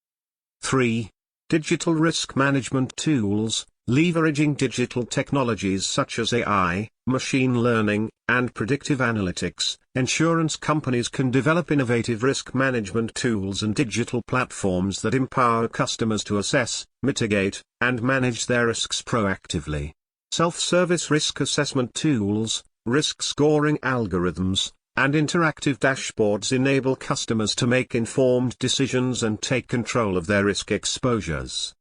3. Digital risk management tools. Leveraging digital technologies such as AI, machine learning, and predictive analytics, insurance companies can develop innovative risk management tools and digital platforms that empower customers to assess, mitigate, and manage their risks proactively. Self-service risk assessment tools, risk scoring algorithms, and interactive dashboards enable customers to make informed decisions and take control of their risk exposures.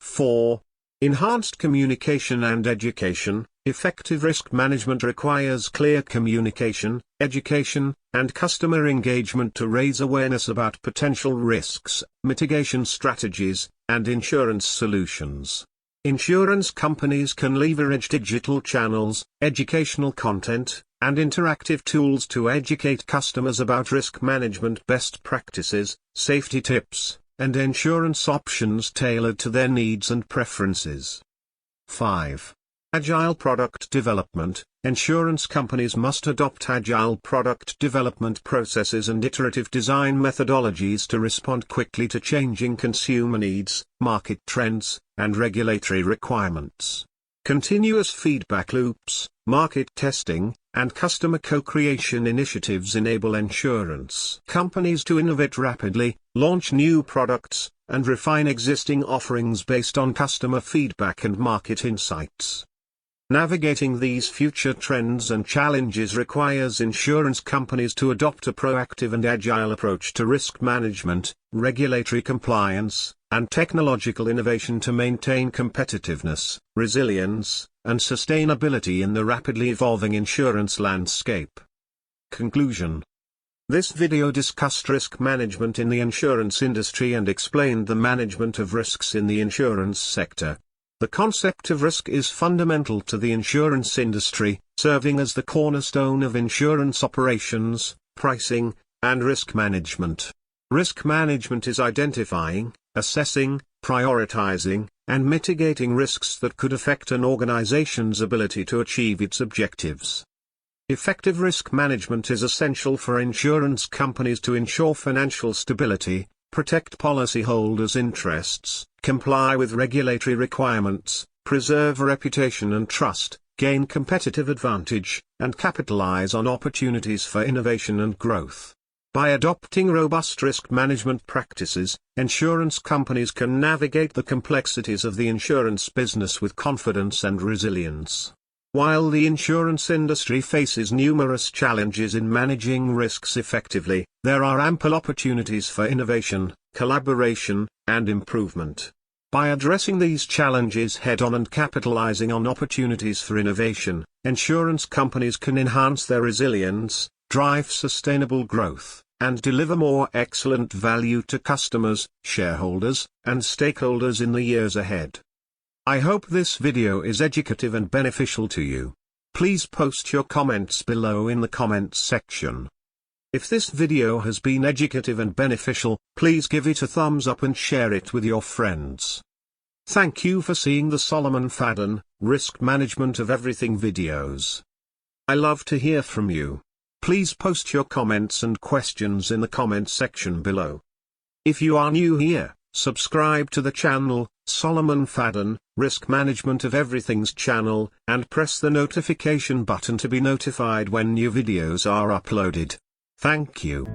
4. Enhanced communication and education. Effective risk management requires clear communication, education, and customer engagement to raise awareness about potential risks, mitigation strategies, and insurance solutions. Insurance companies can leverage digital channels, educational content, and interactive tools to educate customers about risk management best practices, safety tips, and insurance options tailored to their needs and preferences. 5. Agile product development. Insurance companies must adopt agile product development processes and iterative design methodologies to respond quickly to changing consumer needs, market trends, and regulatory requirements. Continuous feedback loops, market testing, and customer co-creation initiatives enable insurance companies to innovate rapidly, launch new products, and refine existing offerings based on customer feedback and market insights. Navigating these future trends and challenges requires insurance companies to adopt a proactive and agile approach to risk management, regulatory compliance, and technological innovation to maintain competitiveness, resilience, and sustainability in the rapidly evolving insurance landscape. Conclusion. This video discussed risk management in the insurance industry and explained the management of risks in the insurance sector. The concept of risk is fundamental to the insurance industry, serving as the cornerstone of insurance operations, pricing, and risk management. Risk management is identifying, assessing, prioritizing, and mitigating risks that could affect an organization's ability to achieve its objectives. Effective risk management is essential for insurance companies to ensure financial stability, protect policyholders' interests, comply with regulatory requirements, preserve reputation and trust, gain competitive advantage, and capitalize on opportunities for innovation and growth. By adopting robust risk management practices, insurance companies can navigate the complexities of the insurance business with confidence and resilience. While the insurance industry faces numerous challenges in managing risks effectively, there are ample opportunities for innovation, collaboration, and improvement. By addressing these challenges head-on and capitalizing on opportunities for innovation, insurance companies can enhance their resilience, drive sustainable growth, and deliver more excellent value to customers, shareholders, and stakeholders in the years ahead. I hope this video is educative and beneficial to you. Please post your comments below in the comments section. If this video has been educative and beneficial, please give it a thumbs up and share it with your friends. Thank you for seeing the Solomon Fadun, Risk Management of Everything videos. I love to hear from you. Please post your comments and questions in the comment section below. If you are new here, subscribe to the channel, Solomon Fadun, Risk Management of Everything's channel, and press the notification button to be notified when new videos are uploaded. Thank you.